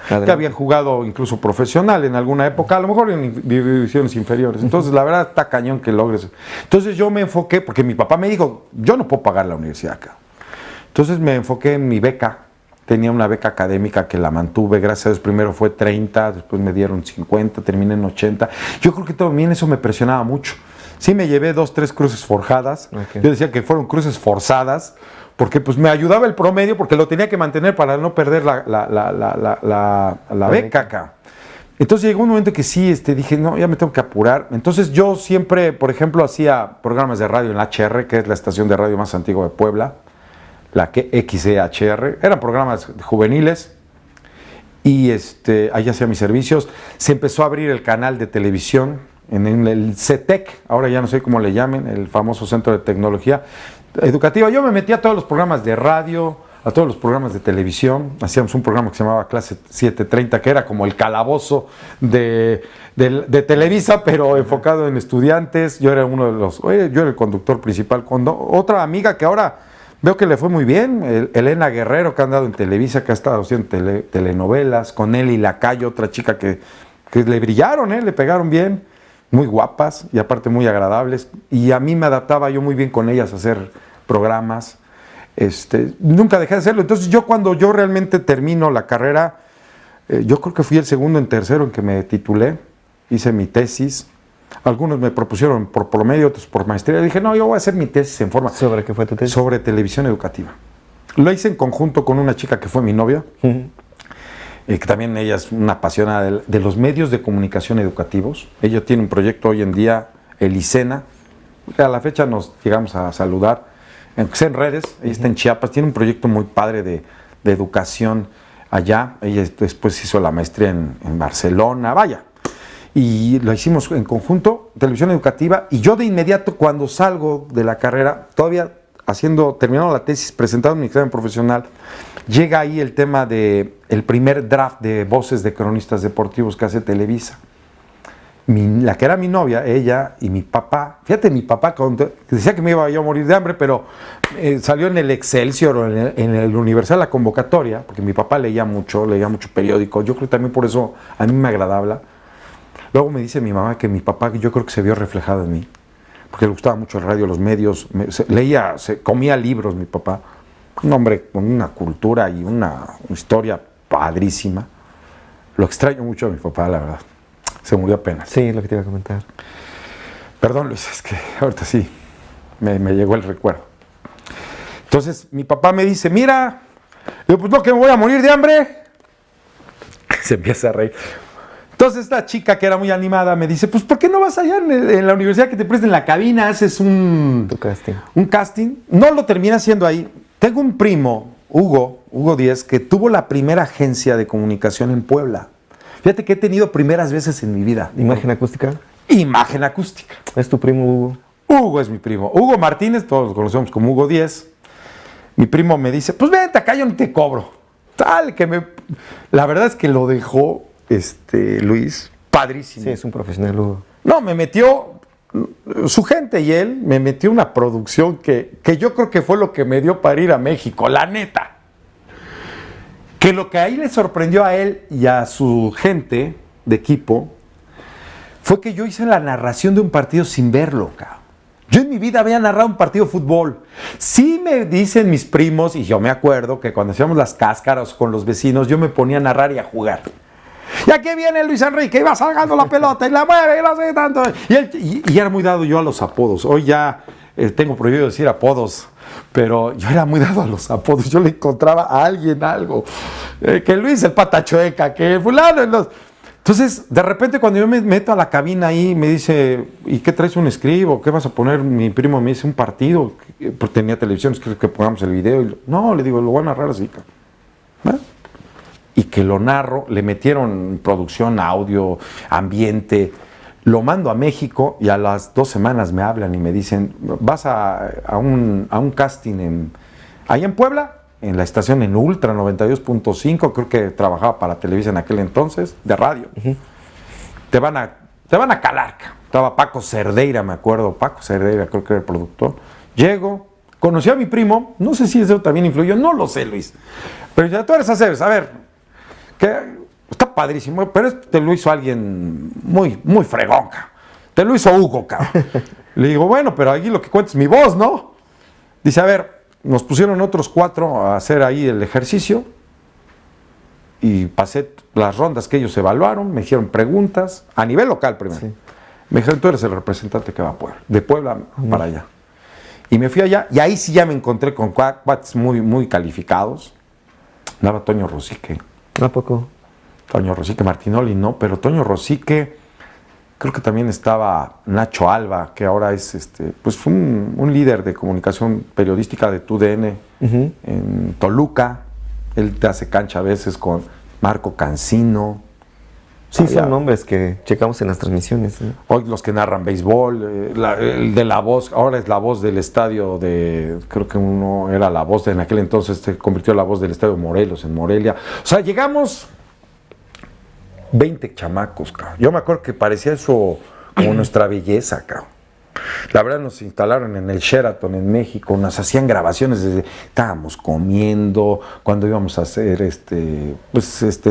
Que habían jugado incluso profesional en alguna época, a lo mejor en divisiones inferiores. Entonces, la verdad, está cañón que logres. Entonces, yo me enfoqué, porque mi papá me dijo, yo no puedo pagar la universidad acá. Entonces, me enfoqué en mi beca. Tenía una beca académica que la mantuve, gracias a Dios, primero fue 30, después me dieron 50, terminé en 80. Yo creo que también eso me presionaba mucho. Sí me llevé 2, 3 cruces forjadas. Okay. Yo decía que fueron cruces forzadas, porque pues me ayudaba el promedio, porque lo tenía que mantener para no perder la beca acá. Entonces llegó un momento que sí, dije, no, ya me tengo que apurar. Entonces yo siempre, por ejemplo, hacía programas de radio en la HR, que es la estación de radio más antigua de Puebla, la XEHR, eran programas juveniles, y ahí hacía mis servicios. Se empezó a abrir el canal de televisión en el CETEC, ahora ya no sé cómo le llamen, el famoso Centro de Tecnología Educativa. Yo me metí a todos los programas de radio, a todos los programas de televisión. Hacíamos un programa que se llamaba Clase 730, que era como el calabozo de Televisa, pero enfocado en estudiantes. Yo era yo era el conductor principal. Otra amiga que ahora veo que le fue muy bien, Elena Guerrero, que ha andado en Televisa, que ha estado haciendo telenovelas, con Eli Lacayo, otra chica que le brillaron, le pegaron bien, muy guapas y aparte muy agradables, y a mí me adaptaba yo muy bien con ellas a hacer programas. Nunca dejé de hacerlo. Entonces cuando yo realmente termino la carrera, yo creo que fui el segundo en tercero en que me titulé, hice mi tesis. Algunos me propusieron por promedio, otros por maestría. Dije, no, yo voy a hacer mi tesis en forma. ¿Sobre qué fue tu tesis? Sobre televisión educativa. Lo hice en conjunto con una chica que fue mi novia, que también ella es una apasionada de los medios de comunicación educativos. Ella tiene un proyecto hoy en día, el ICENA. A la fecha nos llegamos a saludar, en redes. Ella está en Chiapas, tiene un proyecto muy padre de educación allá. Ella después hizo la maestría en Barcelona, vaya. Y lo hicimos en conjunto, televisión educativa, y yo de inmediato cuando salgo de la carrera, todavía terminando la tesis, presentando mi examen profesional, llega ahí el tema del primer draft de voces de cronistas deportivos que hace Televisa. La que era mi novia, ella y mi papá, fíjate, mi papá que decía que me iba yo a morir de hambre, pero salió en el Excelsior o en el Universal la convocatoria, porque mi papá leía mucho periódico, yo creo que también por eso a mí me agradaba. Luego me dice mi mamá que mi papá, yo creo que se vio reflejado en mí, porque le gustaba mucho el radio, los medios, comía libros mi papá, un hombre con una cultura y una historia padrísima. Lo extraño mucho a mi papá, la verdad. Se murió apenas. Sí, lo que te iba a comentar. Perdón, Luis, es que ahorita sí me llegó el recuerdo. Entonces mi papá me dice, mira, yo pues no, que me voy a morir de hambre. Se empieza a reír. Entonces esta chica que era muy animada me dice, pues ¿por qué no vas allá en la universidad que te presten la cabina? Haces un casting. No lo termina haciendo ahí. Tengo un primo, Hugo Díez, que tuvo la primera agencia de comunicación en Puebla. Fíjate que he tenido primeras veces en mi vida. ¿Imagen acústica? Imagen acústica. ¿Es tu primo Hugo? Hugo es mi primo. Hugo Martínez, todos lo conocemos como Hugo Díez. Mi primo me dice, pues vente acá, yo no te cobro. La verdad es que lo dejó Luis, padrísimo. Sí, es un profesional, Hugo. No, me metió, su gente y él, me metió una producción que yo creo que fue lo que me dio para ir a México, la neta. Que lo que ahí le sorprendió a él y a su gente de equipo fue que yo hice la narración de un partido sin verlo, cabrón. Yo en mi vida había narrado un partido de fútbol. Sí me dicen mis primos, y yo me acuerdo que cuando hacíamos las cáscaras con los vecinos, yo me ponía a narrar y a jugar. Y aquí viene Luis Enrique, iba salgando la pelota y la mueve y no sé tanto. Y era muy dado yo a los apodos. Hoy ya tengo prohibido decir apodos, pero yo era muy dado a los apodos. Yo le encontraba a alguien algo. Que Luis el pata chueca, que fulano. Entonces, de repente cuando yo me meto a la cabina ahí, me dice, ¿y qué traes, un escribo? ¿Qué vas a poner? Mi primo me dice, un partido. Porque tenía televisión, creo que pongamos el video. No, le digo, lo voy a narrar así. y que lo narro, le metieron producción, audio, ambiente, lo mando a México y a las 2 semanas me hablan y me dicen, vas a un casting ahí en Puebla, en la estación en Ultra 92.5, creo que trabajaba para Televisa en aquel entonces, de radio. Te van a calar. Estaba Paco Cerdeira, me acuerdo, Paco Cerdeira, creo que era el productor. Llego, conocí a mi primo, no sé si eso también influyó, no lo sé, Luis. Pero ya tú eres Aceves, a ver, que está padrísimo, pero te lo hizo alguien muy, muy fregón, cabrón. Te lo hizo Hugo, cabrón. Le digo, bueno, pero aquí lo que cuenta es mi voz, ¿no? Dice, a ver, nos pusieron otros 4 a hacer ahí el ejercicio y pasé las rondas que ellos evaluaron, me hicieron preguntas, a nivel local primero. Sí. Me dijeron, tú eres el representante que va a Puebla, de Puebla para allá. Y me fui allá, y ahí sí ya me encontré con cuates muy, muy calificados. Andaba Toño Rosique. ¿A poco? Toño Rosique, Martinoli no, pero Toño Rosique, creo que también estaba Nacho Alba, que ahora es pues un líder de comunicación periodística de TUDN en Toluca. Él te hace cancha a veces con Marco Cancino. Sí, son nombres que checamos en las transmisiones. Hoy los que narran béisbol, el de la voz, ahora es la voz del estadio creo que uno era la voz en aquel entonces se convirtió en la voz del estadio Morelos, en Morelia. O sea, llegamos 20 chamacos, cabrón. Yo me acuerdo que parecía eso como nuestra belleza, cabrón. La verdad nos instalaron en el Sheraton en México, nos hacían grabaciones estábamos comiendo, cuando íbamos a hacer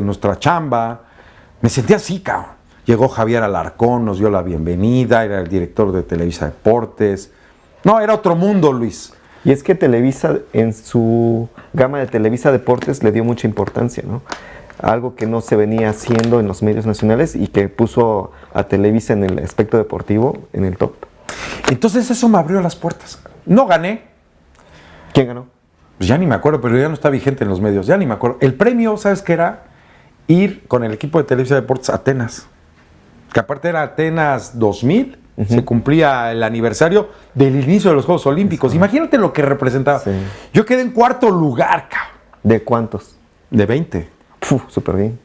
nuestra chamba. Me sentía así, cabrón. Llegó Javier Alarcón, nos dio la bienvenida, era el director de Televisa Deportes. No, era otro mundo, Luis. Y es que Televisa, en su gama de Televisa Deportes, le dio mucha importancia, ¿no? Algo que no se venía haciendo en los medios nacionales y que puso a Televisa en el aspecto deportivo en el top. Entonces eso me abrió las puertas. No gané. ¿Quién ganó? Pues ya ni me acuerdo, pero ya no está vigente en los medios, ya ni me acuerdo. El premio, ¿sabes qué era? Ir con el equipo de Televisa Deportes a Atenas. Que aparte era Atenas 2000, se cumplía el aniversario del inicio de los Juegos Olímpicos. Imagínate lo que representaba. Sí. Yo quedé en 4º lugar, cabrón. ¿De cuántos? De 20. Súper bien.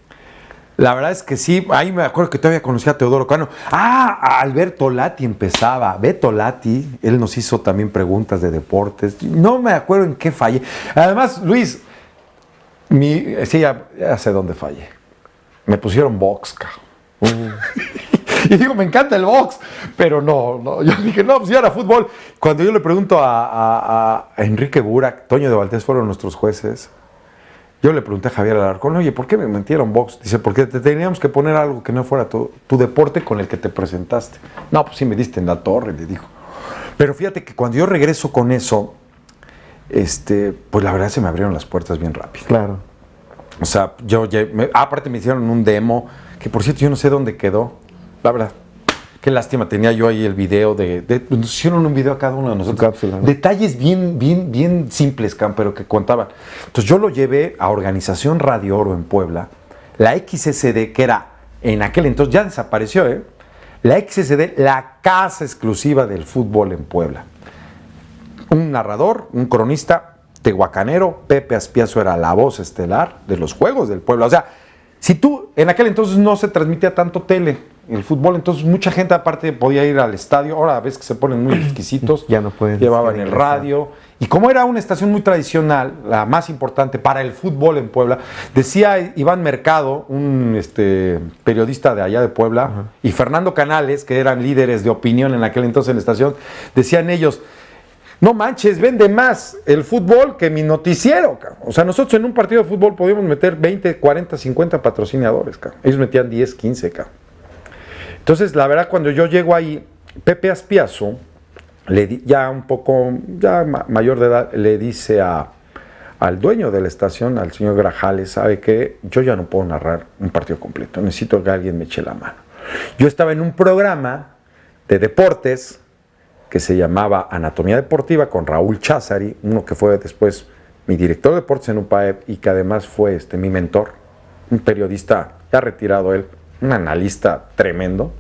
La verdad es que sí, ahí me acuerdo que todavía conocía a Teodoro Cano. Alberto Lati empezaba. Beto Lati, él nos hizo también preguntas de deportes. No me acuerdo en qué fallé. Además, Luis, sí, ya sé dónde fallé. Me pusieron box, cabrón. Y digo, me encanta el box, pero no. Yo dije, no, pues ya era fútbol. Cuando yo le pregunto a Enrique Burak, Toño de Valdés fueron nuestros jueces. Yo le pregunté a Javier Alarcón, oye, ¿por qué me metieron box? Dice, porque te teníamos que poner algo que no fuera tu deporte con el que te presentaste. No, pues sí me diste en la torre, le dijo. Pero fíjate que cuando yo regreso con eso, pues la verdad se me abrieron las puertas bien rápido. Claro. O sea, aparte me hicieron un demo, que por cierto yo no sé dónde quedó, la verdad. Qué lástima, tenía yo ahí el video nos hicieron un video a cada uno de nosotros. Cápsula, ¿no? Detalles bien simples, pero que contaban. Entonces yo lo llevé a Organización Radio Oro en Puebla, la XSD, que era en aquel entonces, ya desapareció, la XSD, la casa exclusiva del fútbol en Puebla. Un narrador, un cronista tehuacanero, Pepe Aspiazo era la voz estelar de los Juegos del Puebla. O sea, si tú, en aquel entonces no se transmitía tanto el fútbol, entonces mucha gente aparte podía ir al estadio. Ahora ves que se ponen muy exquisitos. Ya no pueden. Llevaban el radio. Y como era una estación muy tradicional, la más importante para el fútbol en Puebla, decía Iván Mercado, un periodista de allá de Puebla, y Fernando Canales, que eran líderes de opinión en aquel entonces en la estación, decían ellos, no manches, vende más el fútbol que mi noticiero, cabrón. O sea, nosotros en un partido de fútbol podíamos meter 20, 40, 50 patrocinadores, cabrón. Ellos metían 10, 15, cabrón. Entonces, la verdad, cuando yo llego ahí, Pepe Aspiazo, ya mayor de edad, le dice al dueño de la estación, al señor Grajales, ¿sabe qué? Yo ya no puedo narrar un partido completo, necesito que alguien me eche la mano. Yo estaba en un programa de deportes que se llamaba Anatomía Deportiva con Raúl Cházari, uno que fue después mi director de deportes en UPAEP y que además fue mi mentor, un periodista ya retirado él, un analista tremendo,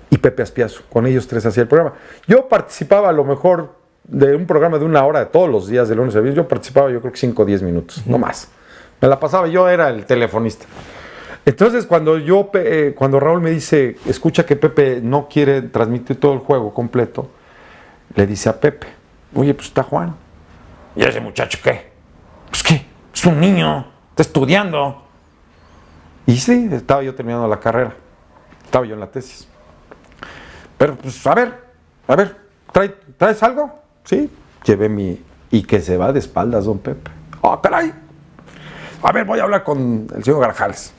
y Pepe Aspiazo. Con ellos tres hacía el programa. Yo participaba a lo mejor de un programa de 1 hora de todos los días, de lunes a viernes. Yo participaba yo creo que 5 o 10 minutos, no más. Me la pasaba, yo era el telefonista. Entonces, cuando Raúl me dice, escucha que Pepe no quiere transmitir todo el juego completo, le dice a Pepe, oye, pues está Juan. ¿Y ese muchacho qué? Pues qué, es un niño, está estudiando. Y sí, estaba yo terminando la carrera, estaba yo en la tesis. Pero pues, a ver, ¿traes algo? Sí, llevé y que se va de espaldas, don Pepe. ¡Oh, caray! A ver, voy a hablar con el señor Grajales.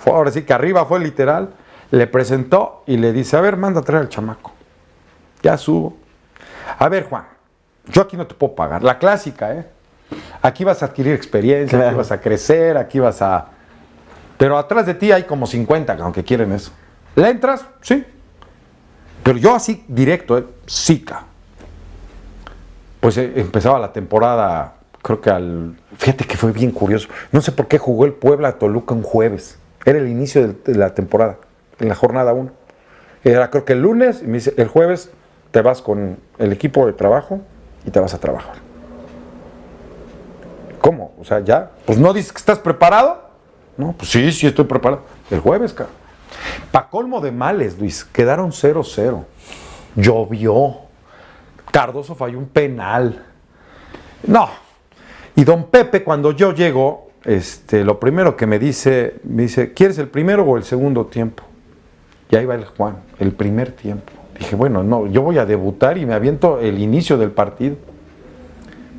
Ahora sí que arriba fue literal, le presentó y le dice, a ver, manda a traer al chamaco. Ya subo. A ver, Juan, yo aquí no te puedo pagar. La clásica, ¿eh? Aquí vas a adquirir experiencia, claro. Aquí vas a crecer, aquí vas a... Pero atrás de ti hay como 50, aunque quieren eso. ¿Le entras? Sí. Pero yo así, directo, sí, pues empezaba la temporada, creo que fíjate que fue bien curioso. No sé por qué jugó el Puebla a Toluca un jueves. Era el inicio de la temporada, en la jornada 1. Era creo que el lunes, y me dice, el jueves te vas con el equipo de trabajo y te vas a trabajar. ¿Cómo? O sea, ya, pues no dices que estás preparado. No, pues sí estoy preparado. El jueves, cabrón. Pa' colmo de males, Luis, quedaron 0-0. Llovió. Cardoso falló un penal. No. Y don Pepe, cuando yo llego, lo primero que me dice, ¿quieres el primero o el segundo tiempo? Y ahí va el Juan, el primer tiempo. Dije, bueno, no, yo voy a debutar y me aviento el inicio del partido.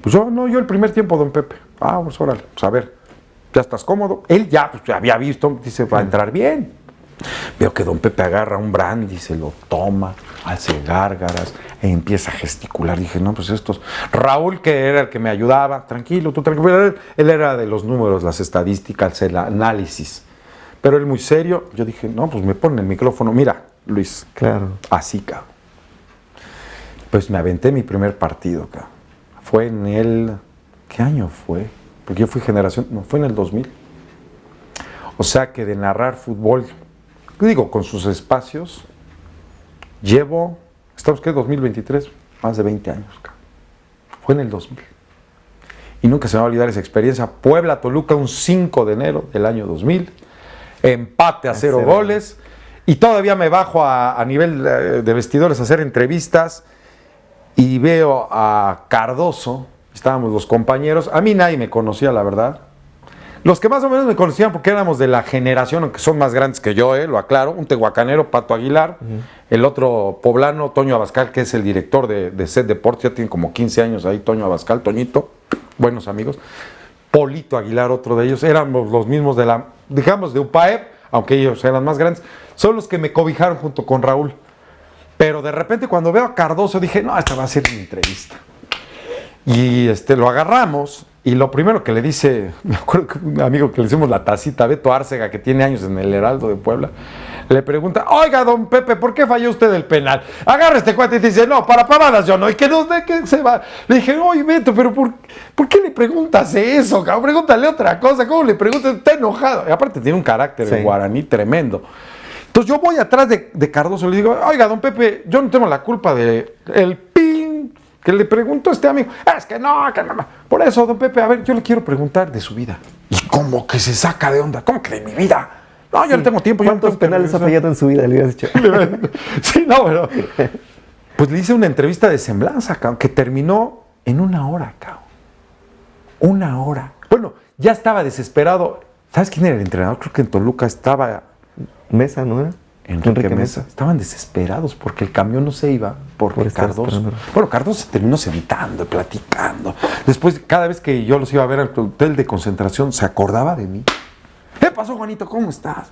Pues yo el primer tiempo, don Pepe. Ah, pues órale, pues a ver, ya estás cómodo. Él ya pues, había visto, dice, va a entrar bien. Veo que don Pepe agarra un brandy, se lo toma, hace gárgaras e empieza a gesticular. Dije, no, pues estos... Raúl, que era el que me ayudaba, tranquilo, tú tranquilo. Pero él era de los números, las estadísticas, el análisis. Pero él muy serio. Yo dije, no, pues me pone el micrófono. Mira, Luis. Claro. Así, cabrón. Pues me aventé mi primer partido, cabrón. Fue en el... ¿Qué año fue? Porque yo fui generación... No, fue en el 2000. O sea que de narrar fútbol... Digo, con sus espacios, estamos que 2023, más de 20 años. Fue en el 2000. Y nunca se me va a olvidar esa experiencia. Puebla-Toluca, un 5 de enero del año 2000. Empate a 0 goles. Y todavía me bajo a nivel de vestidores a hacer entrevistas. Y veo a Cardoso, estábamos los compañeros. A mí nadie me conocía, la verdad. Los que más o menos me conocían porque éramos de la generación, aunque son más grandes que yo, lo aclaro, un tehuacanero, Pato Aguilar, el otro poblano, Toño Abascal, que es el director de SET Deportes, ya tiene como 15 años ahí, Toño Abascal, Toñito, buenos amigos. Polito Aguilar, otro de ellos, éramos los mismos de UPAEP, aunque ellos eran más grandes, son los que me cobijaron junto con Raúl. Pero de repente cuando veo a Cardoso dije, no, esta va a ser mi entrevista. Y lo agarramos. Y lo primero que le dice, me acuerdo que un amigo que le hicimos la tacita, Beto Árcega, que tiene años en el Heraldo de Puebla, le pregunta, oiga, don Pepe, ¿por qué falló usted el penal? Agarra este cuate y dice, no, para pavadas yo no, y que nos dé que se va. Le dije, oye, Beto, pero ¿por qué le preguntas eso, cabrón? Pregúntale otra cosa, ¿cómo le preguntas? Está enojado. Y aparte tiene un carácter de guaraní tremendo. Entonces yo voy atrás de Cardoso y le digo, oiga, don Pepe, yo no tengo la culpa de el pin que le preguntó a este amigo. Es que no. Por eso, don Pepe, a ver, yo le quiero preguntar de su vida. ¿Y cómo que se saca de onda? ¿Cómo que de mi vida? No, yo no tengo tiempo. ¿Cuántos penales ha fallado en su vida? Le hubieras dicho. Sí, no, pero... Pues le hice una entrevista de semblanza, cabrón, que terminó en 1 hora, cabrón. 1 hora. Bueno, ya estaba desesperado. ¿Sabes quién era el entrenador? Creo que en Toluca estaba... Mesa, ¿no era? Enrique Mesa. Estaban desesperados porque el camión no se iba por Cardoso. Bueno, Cardoso se terminó sentando, platicando. Después, cada vez que yo los iba a ver al hotel de concentración, se acordaba de mí. ¿Qué pasó, Juanito? ¿Cómo estás?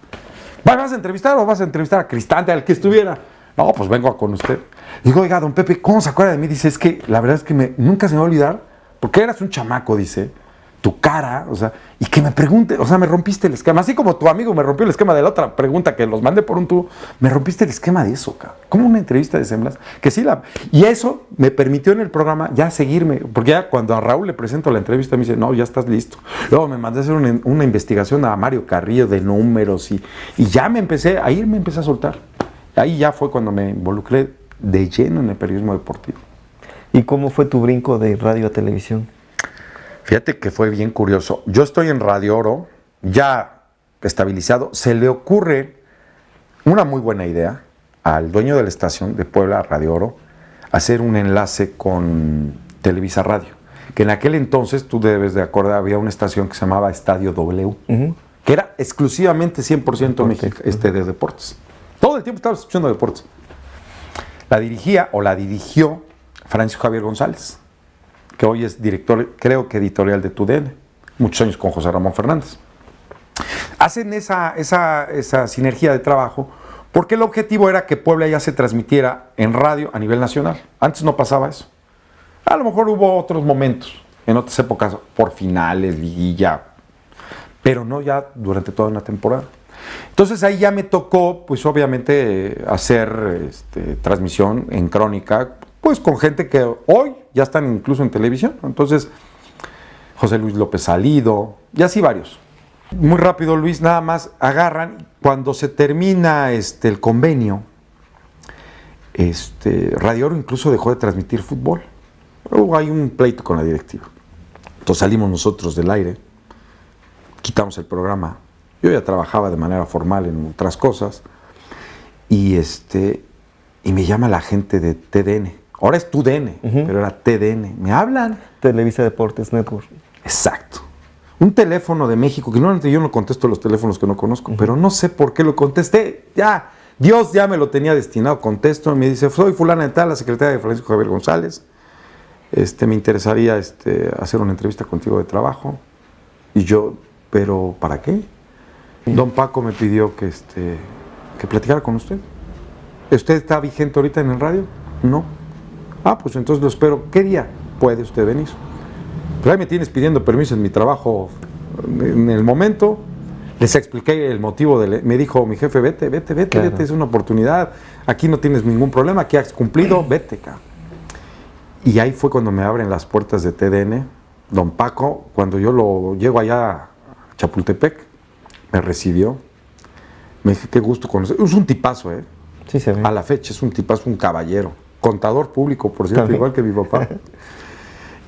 ¿Vas a entrevistar o vas a entrevistar a Cristante, al que estuviera? No, pues vengo con usted. Digo, oiga, don Pepe, ¿cómo se acuerda de mí? Dice, es que la verdad es que nunca se me va a olvidar, porque eras un chamaco, dice, tu cara, o sea, y que me pregunte, o sea, me rompiste el esquema, así como tu amigo me rompió el esquema de la otra pregunta que los mandé por un tubo, me rompiste el esquema de eso, cabrón. Como una entrevista de semblanza, que sí y eso me permitió en el programa ya seguirme, porque ya cuando a Raúl le presento la entrevista me dice, no, ya estás listo. Luego me mandé a hacer una investigación a Mario Carrillo de números y ya me empecé a soltar. Ahí ya fue cuando me involucré de lleno en el periodismo deportivo. ¿Y cómo fue tu brinco de radio a televisión? Fíjate que fue bien curioso. Yo estoy en Radio Oro, ya estabilizado. Se le ocurre una muy buena idea al dueño de la estación de Puebla, Radio Oro, hacer un enlace con Televisa Radio. Que en aquel entonces, tú debes de acordar, había una estación que se llamaba Estadio W, que era exclusivamente 100% de deportes. Todo el tiempo estaba escuchando deportes. La dirigió Francisco Javier González, que hoy es director, creo que editorial de TUDN, muchos años con José Ramón Fernández. Hacen esa sinergia de trabajo porque el objetivo era que Puebla ya se transmitiera en radio a nivel nacional. Antes no pasaba eso. A lo mejor hubo otros momentos, en otras épocas, por finales, liguilla, pero no ya durante toda una temporada. Entonces ahí ya me tocó, pues obviamente, hacer transmisión en crónica, pues con gente que hoy ya están incluso en televisión. Entonces, José Luis López Salido, y así varios. Muy rápido, Luis, nada más agarran, cuando se termina el convenio, Radio Oro incluso dejó de transmitir fútbol. Hay un pleito con la directiva. Entonces salimos nosotros del aire, quitamos el programa. Yo ya trabajaba de manera formal en otras cosas y me llama la gente de TDN. Ahora es TUDN, pero era TDN. Me hablan. Televisa Deportes Network. Exacto. Un teléfono de México, que normalmente yo no contesto los teléfonos que no conozco, pero no sé por qué lo contesté. Ya, Dios ya me lo tenía destinado. Contesto y me dice, soy fulana de tal, la secretaria de Francisco Javier González. Me interesaría hacer una entrevista contigo de trabajo. Y yo, ¿pero para qué? Don Paco me pidió que platicara con usted. ¿Usted está vigente ahorita en el radio? No. Ah, pues entonces lo espero. ¿Qué día puede usted venir? Pues ahí me tienes pidiendo permiso en mi trabajo en el momento. Les expliqué el motivo. Me dijo mi jefe, vete, es una oportunidad. Aquí no tienes ningún problema, aquí has cumplido, vete, cabrón. Y ahí fue cuando me abren las puertas de TDN. Don Paco, cuando yo llego allá a Chapultepec, me recibió. Me dije, qué gusto conocer. Es un tipazo, ¿eh? Sí, se ve. A la fecha es un tipazo, un caballero. Contador público, por cierto, igual que mi papá.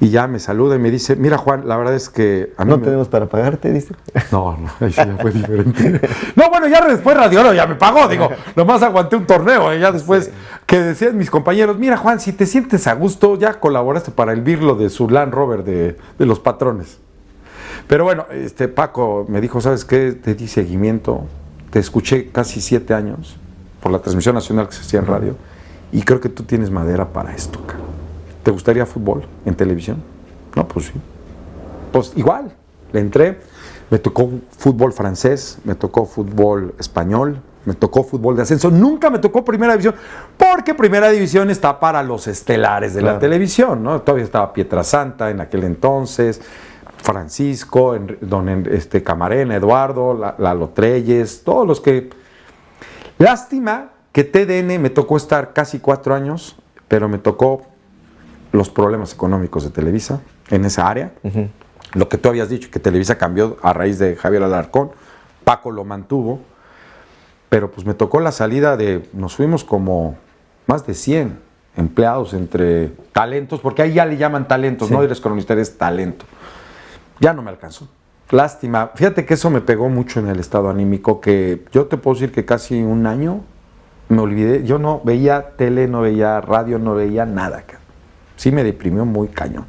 Y ya me saluda y me dice, mira Juan, la verdad es que... no tenemos para pagarte, dice. No, ahí sí ya fue diferente. No, bueno, ya después Radio Oro ya me pagó, digo, nomás aguanté un torneo, ya después que decían mis compañeros, mira Juan, si te sientes a gusto, ya colaboraste para el birlo de su Land Rover de los patrones. Pero bueno, Paco me dijo, ¿sabes qué? Te di seguimiento, te escuché casi 7 años por la transmisión nacional que se hacía en radio y creo que tú tienes madera para esto, cabrón. ¿Te gustaría fútbol en televisión? No, pues sí. Pues igual, le entré, me tocó fútbol francés, me tocó fútbol español, me tocó fútbol de ascenso, nunca me tocó primera división, porque primera división está para los estelares de la televisión, ¿no? Todavía estaba Pietrasanta en aquel entonces, Francisco, Camarena, Eduardo, Lalo Treyes, todos los que... Lástima que TDN me tocó estar casi 4 años, pero me tocó los problemas económicos de Televisa en esa área. Lo que tú habías dicho, que Televisa cambió a raíz de Javier Alarcón, Paco lo mantuvo, pero pues me tocó la salida nos fuimos como más de 100 empleados entre talentos, porque ahí ya le llaman talentos, no eres cronista, eres talento. Ya no me alcanzó. Lástima. Fíjate que eso me pegó mucho en el estado anímico, que yo te puedo decir que casi un año me olvidé, yo no veía tele, no veía radio, no veía nada. Sí me deprimió muy cañón.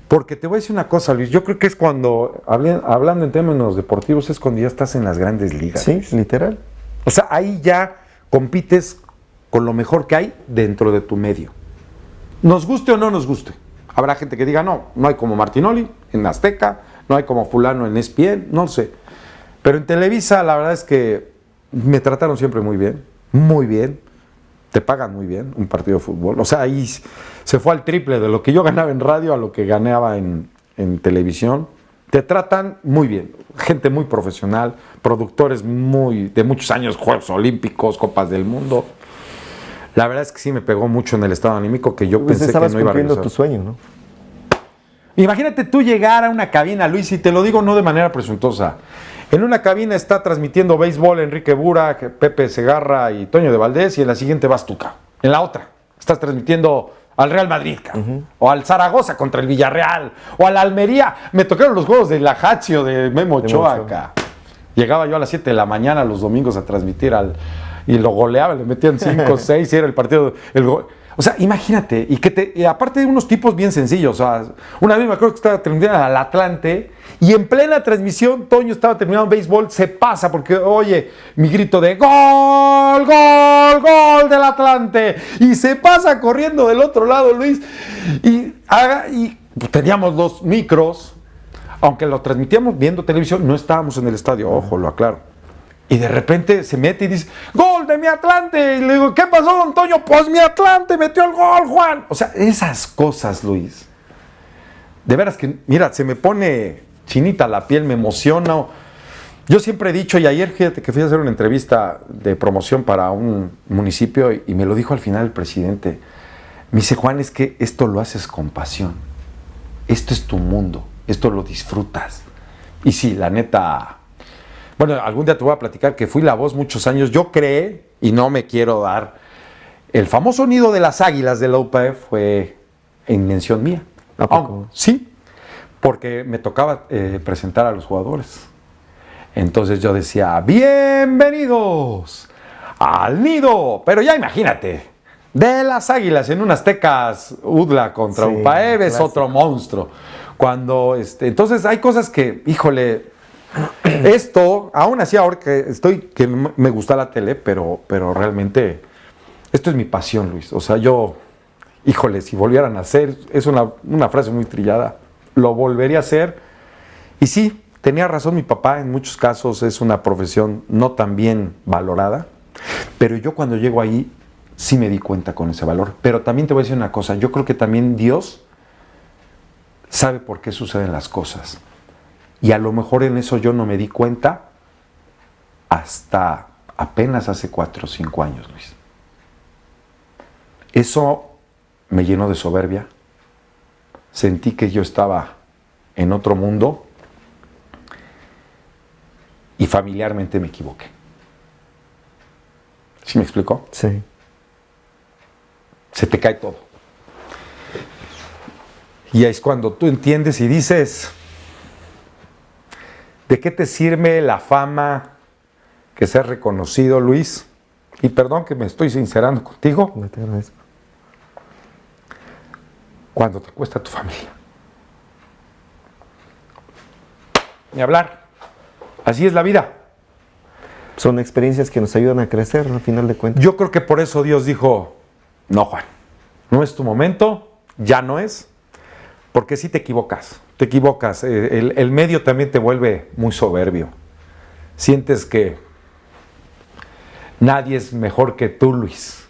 Porque te voy a decir una cosa, Luis, yo creo que es cuando, hablando en términos deportivos, es cuando ya estás en las grandes ligas. Sí, literal. O sea, ahí ya compites con lo mejor que hay dentro de tu medio. Nos guste o no nos guste. Habrá gente que diga, no hay como Martinoli en Azteca, no hay como fulano en ESPN, no sé. Pero en Televisa la verdad es que me trataron siempre muy bien, muy bien. Te pagan muy bien un partido de fútbol. O sea, ahí se fue al triple de lo que yo ganaba en radio a lo que ganaba en televisión. Te tratan muy bien. Gente muy profesional, productores de muchos años, Juegos Olímpicos, Copas del Mundo. La verdad es que sí me pegó mucho en el estado anímico, que yo pensé que no iba a regresar. Estabas cumpliendo tu sueño, ¿no? Imagínate tú llegar a una cabina, Luis, y te lo digo no de manera presuntuosa. En una cabina está transmitiendo béisbol Enrique Burak, Pepe Segarra y Toño de Valdés, y en la siguiente vas tú, en la otra estás transmitiendo al Real Madrid, o al Zaragoza contra el Villarreal, o al Almería. Me tocaron los juegos de la Lazio de Memo Ochoa acá. Llegaba yo a las 7 de la mañana los domingos a transmitir y lo goleaba, le metían 5 o 6 y era el partido. O sea, imagínate, y aparte de unos tipos bien sencillos, o sea, una vez me acuerdo que estaba terminando al Atlante y en plena transmisión Toño estaba terminando béisbol, se pasa porque oye mi grito de ¡Gol! ¡Gol! ¡Gol del Atlante! Y se pasa corriendo del otro lado Luis y teníamos 2 micros, aunque lo transmitíamos viendo televisión, no estábamos en el estadio, ojo, lo aclaro. Y de repente se mete y dice, ¡gol de mi Atlante! Y le digo, ¿qué pasó, don Toño? Pues mi Atlante metió el gol, Juan. O sea, esas cosas, Luis. De veras que, mira, se me pone chinita la piel, me emociona. Yo siempre he dicho, y ayer fíjate que fui a hacer una entrevista de promoción para un municipio y me lo dijo al final el presidente. Me dice, Juan, es que esto lo haces con pasión. Esto es tu mundo, esto lo disfrutas. Y sí, la neta... Bueno, algún día te voy a platicar que fui la voz muchos años. Yo creé, y no me quiero dar, el famoso nido de las águilas de la UPF fue invención mía. ¿A poco? Sí, porque me tocaba presentar a los jugadores. Entonces yo decía, bienvenidos al nido. Pero ya imagínate, de las águilas en un Aztecas UDLA contra Sí, UPAEB es clásico. otro monstruo. Entonces hay cosas que, híjole... Esto, aún así ahora que me gusta la tele, pero realmente esto es mi pasión, Luis. O sea, yo, híjole, si volvieran a hacer, es una frase muy trillada, lo volvería a hacer. Y sí, tenía razón mi papá, en muchos casos es una profesión no tan bien valorada, pero yo cuando llego ahí sí me di cuenta con ese valor. Pero también te voy a decir una cosa, yo creo que también Dios sabe por qué suceden las cosas. Y a lo mejor en eso yo no me di cuenta hasta apenas hace 4 o 5 años, Luis. Eso me llenó de soberbia. Sentí que yo estaba en otro mundo y familiarmente me equivoqué. ¿Sí me explicó? Sí. Se te cae todo. Y es cuando tú entiendes y dices... ¿De qué te sirve la fama, que seas reconocido, Luis? Y perdón que me estoy sincerando contigo. No te agradezco. Cuando te cuesta tu familia. Ni hablar. Así es la vida. Son experiencias que nos ayudan a crecer, al final de cuentas. Yo creo que por eso Dios dijo, no, Juan, no es tu momento, ya no es, porque sí te equivocas. Te equivocas, el medio también te vuelve muy soberbio. Sientes que nadie es mejor que tú, Luis.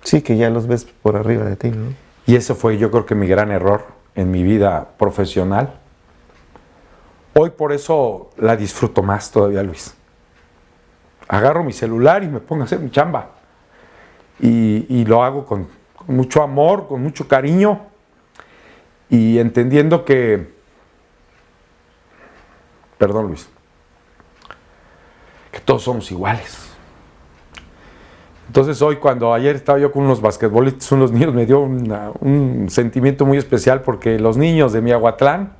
Sí, que ya los ves por arriba de ti, ¿no? Y eso fue, yo creo que mi gran error en mi vida profesional. Hoy por eso la disfruto más todavía, Luis. Agarro mi celular y me pongo a hacer mi chamba. Y lo hago con mucho amor, con mucho cariño y entendiendo que... Perdón, Luis. Que todos somos iguales. Entonces hoy, cuando ayer estaba yo con unos basquetbolistas, unos niños, me dio un sentimiento muy especial porque los niños de Miahuatlán,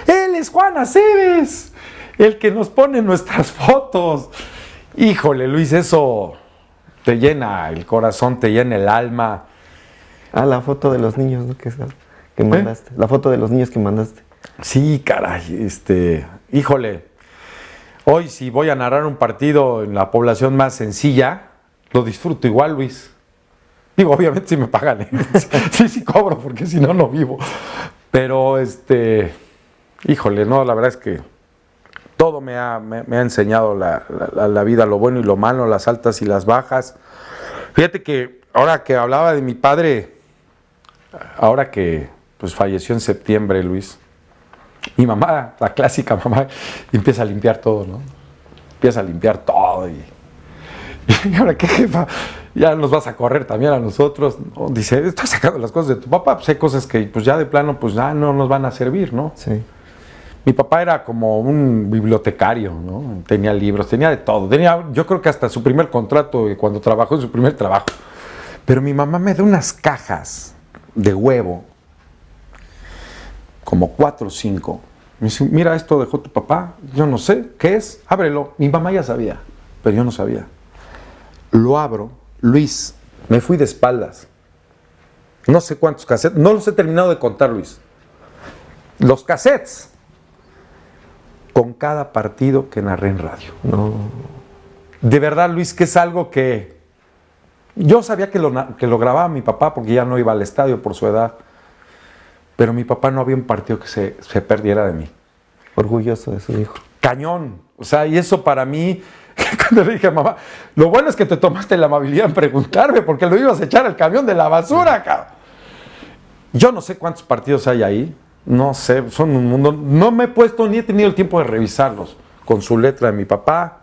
él es Juan Aceves, el que nos pone nuestras fotos. Híjole, Luis, eso te llena el corazón, te llena el alma. Ah, la foto de los niños, ¿no? Que mandaste. La foto de los niños que mandaste. Sí, caray, híjole. Hoy si voy a narrar un partido en la población más sencilla, lo disfruto igual, Luis. Digo, obviamente si me pagan, ¿eh? Sí cobro, porque si no, no vivo. Pero, híjole, no, la verdad es que todo me ha enseñado la vida, lo bueno y lo malo, las altas y las bajas. Fíjate que ahora que hablaba de mi padre, ahora que pues falleció en septiembre, Luis, mi mamá, la clásica mamá, empieza a limpiar todo, ¿no? Empieza a limpiar todo y ahora qué jefa, ya nos vas a correr también a nosotros, ¿no? Dice, estás sacando las cosas de tu papá, pues hay cosas que pues ya de plano pues ya no nos van a servir, ¿no? Sí. Mi papá era como un bibliotecario, ¿no? Tenía libros, tenía de todo, yo creo que hasta su primer contrato, cuando trabajó en su primer trabajo. Pero mi mamá me da unas cajas de huevo, como 4 o 5. Me dice, mira, esto dejó tu papá, yo no sé, ¿qué es? Ábrelo. Mi mamá ya sabía, pero yo no sabía. Lo abro, Luis, me fui de espaldas. No sé cuántos cassettes, no los he terminado de contar, Luis. Los cassettes, con cada partido que narré en radio. No. De verdad, Luis, que es algo que yo sabía que lo grababa mi papá porque ya no iba al estadio por su edad, pero mi papá no había un partido que se perdiera de mí. Orgulloso de su hijo. Cañón. O sea, y eso para mí, cuando le dije a mamá, lo bueno es que te tomaste la amabilidad en preguntarme porque lo ibas a echar al camión de la basura, cabrón. Yo no sé cuántos partidos hay ahí, no sé, son un mundo. No me he puesto ni he tenido el tiempo de revisarlos con su letra de mi papá.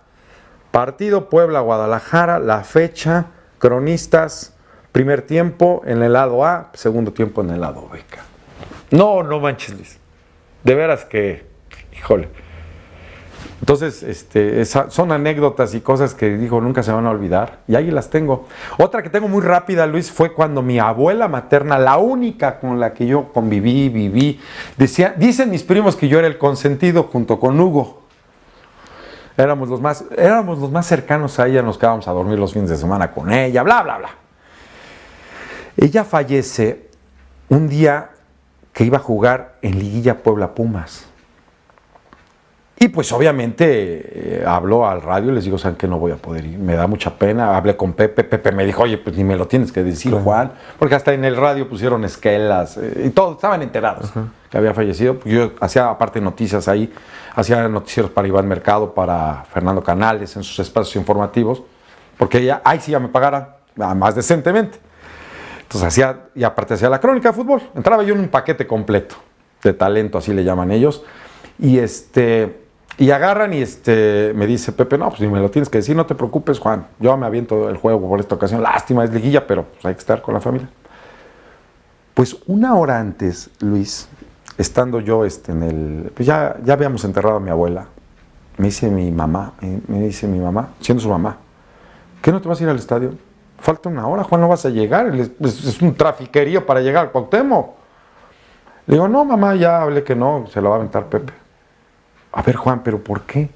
Partido Puebla-Guadalajara, la fecha, cronistas, primer tiempo en el lado A, segundo tiempo en el lado B. No manches, Luis. De veras que, híjole. Entonces, son anécdotas y cosas que digo nunca se van a olvidar. Y ahí las tengo. Otra que tengo muy rápida, Luis, fue cuando mi abuela materna, la única con la que yo viví, dicen mis primos que yo era el consentido junto con Hugo. Éramos los más cercanos a ella, nos quedábamos a dormir los fines de semana con ella, bla, bla, bla. Ella fallece un día que iba a jugar en Liguilla Puebla-Pumas. Y pues obviamente habló al radio y les digo, ¿saben qué? No voy a poder ir, me da mucha pena. Hablé con Pepe, Pepe me dijo, oye, pues ni me lo tienes que decir, claro, Juan, porque hasta en el radio pusieron esquelas y todos estaban enterados que había fallecido. Pues yo hacía aparte noticias ahí, hacía noticieros para Iván Mercado, para Fernando Canales en sus espacios informativos, porque ahí sí ya me pagara más decentemente. Entonces y aparte hacía la crónica de fútbol, entraba yo en un paquete completo de talento, así le llaman ellos, y agarran y me dice Pepe, no, pues ni me lo tienes que decir, no te preocupes, Juan, yo me aviento el juego por esta ocasión, lástima, es liguilla, pero pues hay que estar con la familia. Pues una hora antes, Luis, estando yo pues ya habíamos enterrado a mi abuela, me dice mi mamá, siendo su mamá, ¿qué no te vas a ir al estadio? Falta una hora, Juan, no vas a llegar, es un trafiquerío para llegar al Cuauhtémoc. Le digo, no, mamá, ya hablé que no, se lo va a aventar Pepe. A ver, Juan, ¿pero por qué?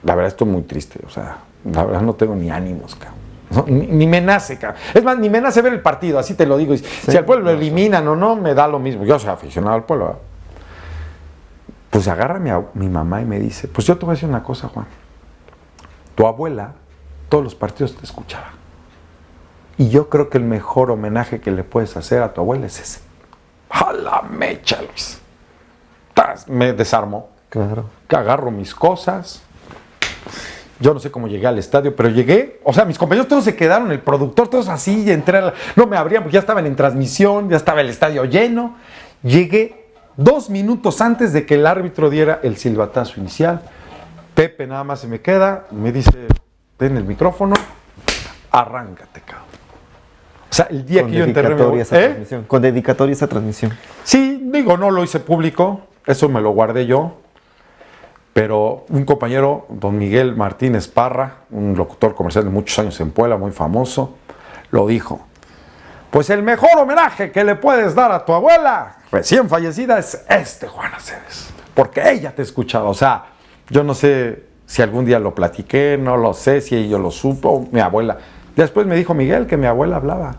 La verdad estoy muy triste, o sea, la verdad no tengo ni ánimos, cabrón. No, ni me nace, cabrón. Es más, ni me nace ver el partido, así te lo digo. Si al pueblo lo eliminan o no, me da lo mismo. Yo soy aficionado al pueblo, ¿verdad? Pues agarra mi mamá y me dice, pues yo te voy a decir una cosa, Juan. Tu abuela, todos los partidos te escuchaba. Y yo creo que el mejor homenaje que le puedes hacer a tu abuela es ese. ¡A la mecha, Luis! Me desarmó. Claro. Que agarro mis cosas. Yo no sé cómo llegué al estadio, pero llegué. O sea, mis compañeros todos se quedaron, el productor, todos así, y entré no me abrían porque ya estaban en transmisión, ya estaba el estadio lleno. Llegué 2 minutos antes de que el árbitro diera el silbatazo inicial. Pepe nada más se me queda, me dice, ten el micrófono, arráncate, cabrón. O sea, el día que yo enterré con dedicatoria esa transmisión. Sí, digo, no lo hice público, eso me lo guardé yo, pero un compañero, don Miguel Martínez Parra, un locutor comercial de muchos años en Puebla, muy famoso, lo dijo. Pues el mejor homenaje que le puedes dar a tu abuela recién fallecida es Juan Aceves, porque ella te escuchaba. O sea, yo no sé si algún día lo platiqué, no lo sé si ella lo supo, mi abuela. Después me dijo Miguel que mi abuela hablaba.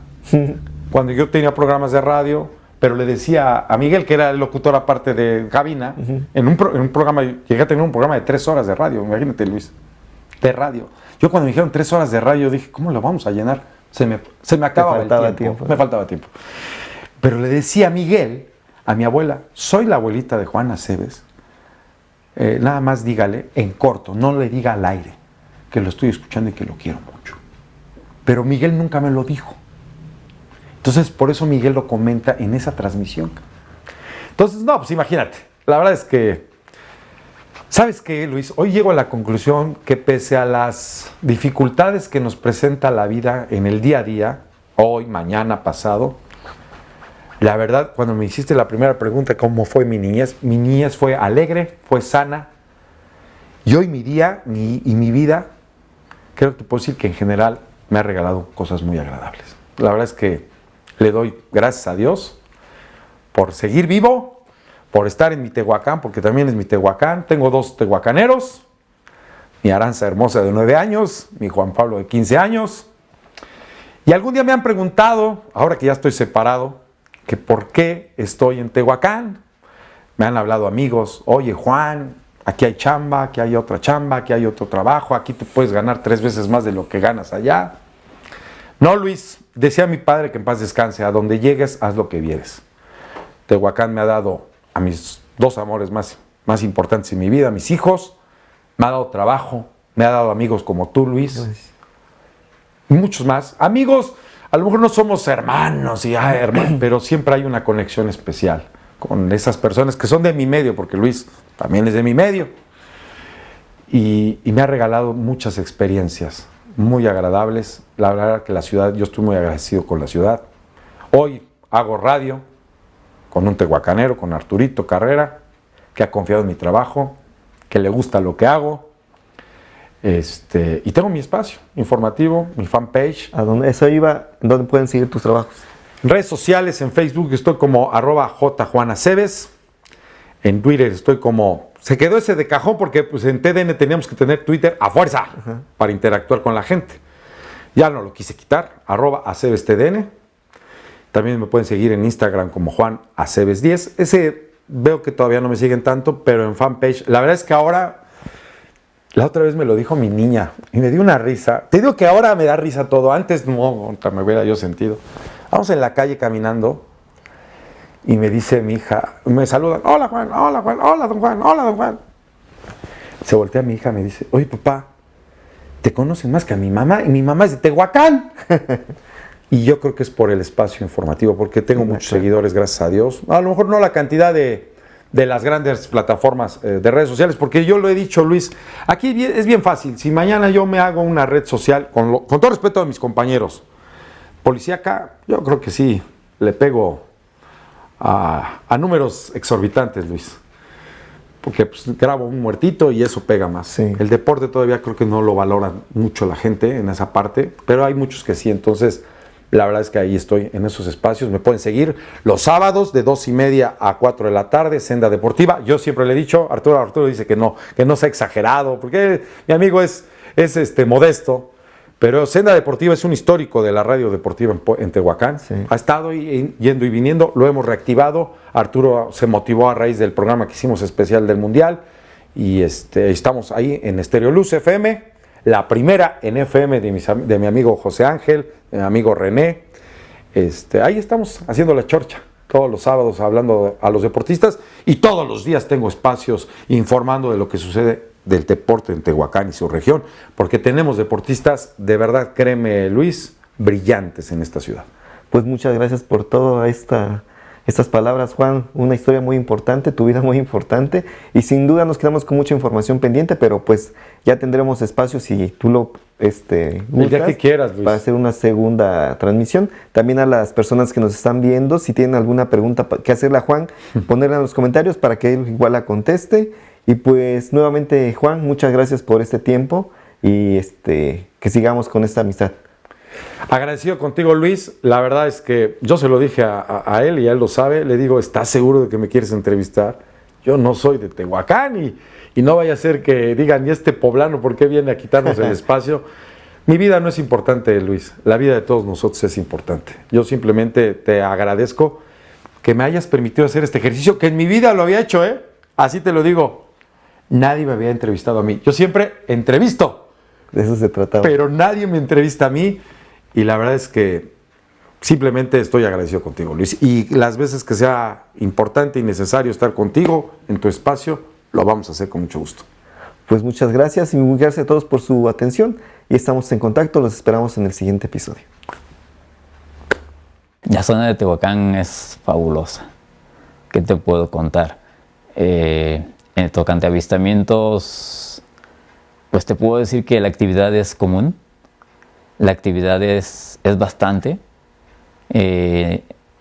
Cuando yo tenía programas de radio, pero le decía a Miguel, que era el locutor aparte de cabina, en un programa, llegué a tener un programa de 3 horas de radio, imagínate, Luis, de radio. Yo cuando me dijeron 3 horas de radio, dije, ¿cómo lo vamos a llenar? Se me acababa el tiempo. Me faltaba tiempo. Pero le decía a Miguel, a mi abuela, soy la abuelita de Juan Aceves, nada más dígale en corto, no le diga al aire, que lo estoy escuchando y que lo quiero mucho. Pero Miguel nunca me lo dijo. Entonces, por eso Miguel lo comenta en esa transmisión. Entonces, no, pues imagínate. La verdad es que, ¿sabes qué, Luis? Hoy llego a la conclusión que pese a las dificultades que nos presenta la vida en el día a día, hoy, mañana, pasado, la verdad, cuando me hiciste la primera pregunta, ¿cómo fue mi niñez fue alegre, fue sana. Y hoy mi día y mi vida, creo que te puedo decir que en general me ha regalado cosas muy agradables. La verdad es que le doy gracias a Dios por seguir vivo, por estar en mi Tehuacán, porque también es mi Tehuacán. Tengo 2 tehuacaneros, mi Aranza hermosa de 9 años, mi Juan Pablo de 15 años. Y algún día me han preguntado, ahora que ya estoy separado, que por qué estoy en Tehuacán. Me han hablado amigos, oye Juan, aquí hay chamba, aquí hay otra chamba, aquí hay otro trabajo, aquí te puedes ganar 3 veces más de lo que ganas allá. No, Luis, decía mi padre que en paz descanse, a donde llegues, haz lo que vieres. Tehuacán me ha dado a mis 2 amores más importantes en mi vida, mis hijos, me ha dado trabajo, me ha dado amigos como tú, Luis, y muchos más. Amigos, a lo mejor no somos hermanos, pero siempre hay una conexión especial con esas personas que son de mi medio, porque Luis también es de mi medio. Y me ha regalado muchas experiencias muy agradables. La verdad que la ciudad, yo estoy muy agradecido con la ciudad. Hoy hago radio con un tehuacanero, con Arturito Carrera, que ha confiado en mi trabajo, que le gusta lo que hago. Y tengo mi espacio informativo, mi fanpage. ¿A dónde eso iba? ¿Dónde pueden seguir tus trabajos? Redes sociales, en Facebook estoy como @jjuanaceves. En Twitter estoy como... Se quedó ese de cajón porque pues, en TDN teníamos que tener Twitter a fuerza para interactuar con la gente. Ya no lo quise quitar, @acevestdn. También me pueden seguir en Instagram como JuanAceves10. Ese veo que todavía no me siguen tanto, pero en fanpage. La verdad es que ahora, la otra vez me lo dijo mi niña y me dio una risa. Te digo que ahora me da risa todo. Antes no me hubiera yo sentido. Vamos en la calle caminando y me dice mi hija, me saludan, hola Juan, hola Juan, hola don Juan, hola don Juan. Se voltea mi hija y me dice, oye papá, te conocen más que a mi mamá y mi mamá es de Tehuacán. Y yo creo que es por el espacio informativo, porque tengo muchos seguidores, gracias a Dios. A lo mejor no la cantidad de las grandes plataformas de redes sociales, porque yo lo he dicho, Luis, aquí es bien fácil. Si mañana yo me hago una red social, con todo respeto a mis compañeros, policíaca, yo creo que sí, le pego a números exorbitantes, Luis. Porque pues, grabo un muertito y eso pega más. Sí. El deporte todavía creo que no lo valora mucho la gente en esa parte, pero hay muchos que sí. Entonces, la verdad es que ahí estoy en esos espacios. Me pueden seguir los sábados de 2:30 a 4 de la tarde, Senda Deportiva. Yo siempre le he dicho, Arturo dice que no sea exagerado, porque mi amigo es modesto. Pero Senda Deportiva es un histórico de la radio deportiva en Tehuacán. Sí. Ha estado yendo y viniendo, lo hemos reactivado. Arturo se motivó a raíz del programa que hicimos especial del Mundial. Y estamos ahí en Estéreo Luz FM, la primera en FM de mi amigo José Ángel, de mi amigo René. Ahí estamos haciendo la chorcha. Todos los sábados hablando a los deportistas. Y todos los días tengo espacios informando de lo que sucede del deporte en Tehuacán y su región, porque tenemos deportistas, de verdad, créeme Luis, brillantes en esta ciudad. Pues muchas gracias por todas estas palabras, Juan. Una historia muy importante, tu vida muy importante, y sin duda nos quedamos con mucha información pendiente, pero pues ya tendremos espacio si tú lo gustas, el día que quieras, Luis, para hacer una segunda transmisión. También a las personas que nos están viendo, si tienen alguna pregunta que hacerle a Juan, ponerla en los comentarios para que él igual la conteste. Y pues nuevamente, Juan, muchas gracias por este tiempo y que sigamos con esta amistad. Agradecido contigo, Luis. La verdad es que yo se lo dije a él y él lo sabe. Le digo, ¿estás seguro de que me quieres entrevistar? Yo no soy de Tehuacán y no vaya a ser que digan, ¿y este poblano por qué viene a quitarnos el espacio? Mi vida no es importante, Luis. La vida de todos nosotros es importante. Yo simplemente te agradezco que me hayas permitido hacer este ejercicio, que en mi vida lo había hecho, ¿eh? Así te lo digo. Nadie me había entrevistado a mí. Yo siempre entrevisto. De eso se trataba. Pero nadie me entrevista a mí. Y la verdad es que simplemente estoy agradecido contigo, Luis. Y las veces que sea importante y necesario estar contigo en tu espacio, lo vamos a hacer con mucho gusto. Pues muchas gracias y muchas gracias a todos por su atención. Y estamos en contacto. Los esperamos en el siguiente episodio. La zona de Tehuacán es fabulosa. ¿Qué te puedo contar? En el tocante a avistamientos, pues te puedo decir que la actividad es común, la actividad es bastante.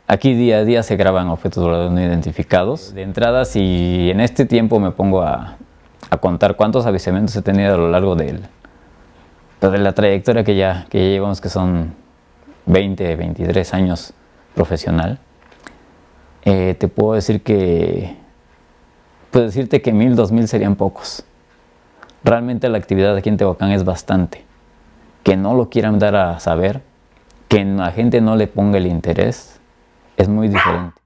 Aquí día a día se graban objetos voladores no identificados. De entrada, si en este tiempo me pongo a contar cuántos avistamientos he tenido a lo largo de la trayectoria que ya llevamos, que son 20, 23 años profesional, te puedo decir que, puedo decirte que 1000, 2000 serían pocos. Realmente la actividad aquí en Tehuacán es bastante. Que no lo quieran dar a saber, que la gente no le ponga el interés, es muy diferente.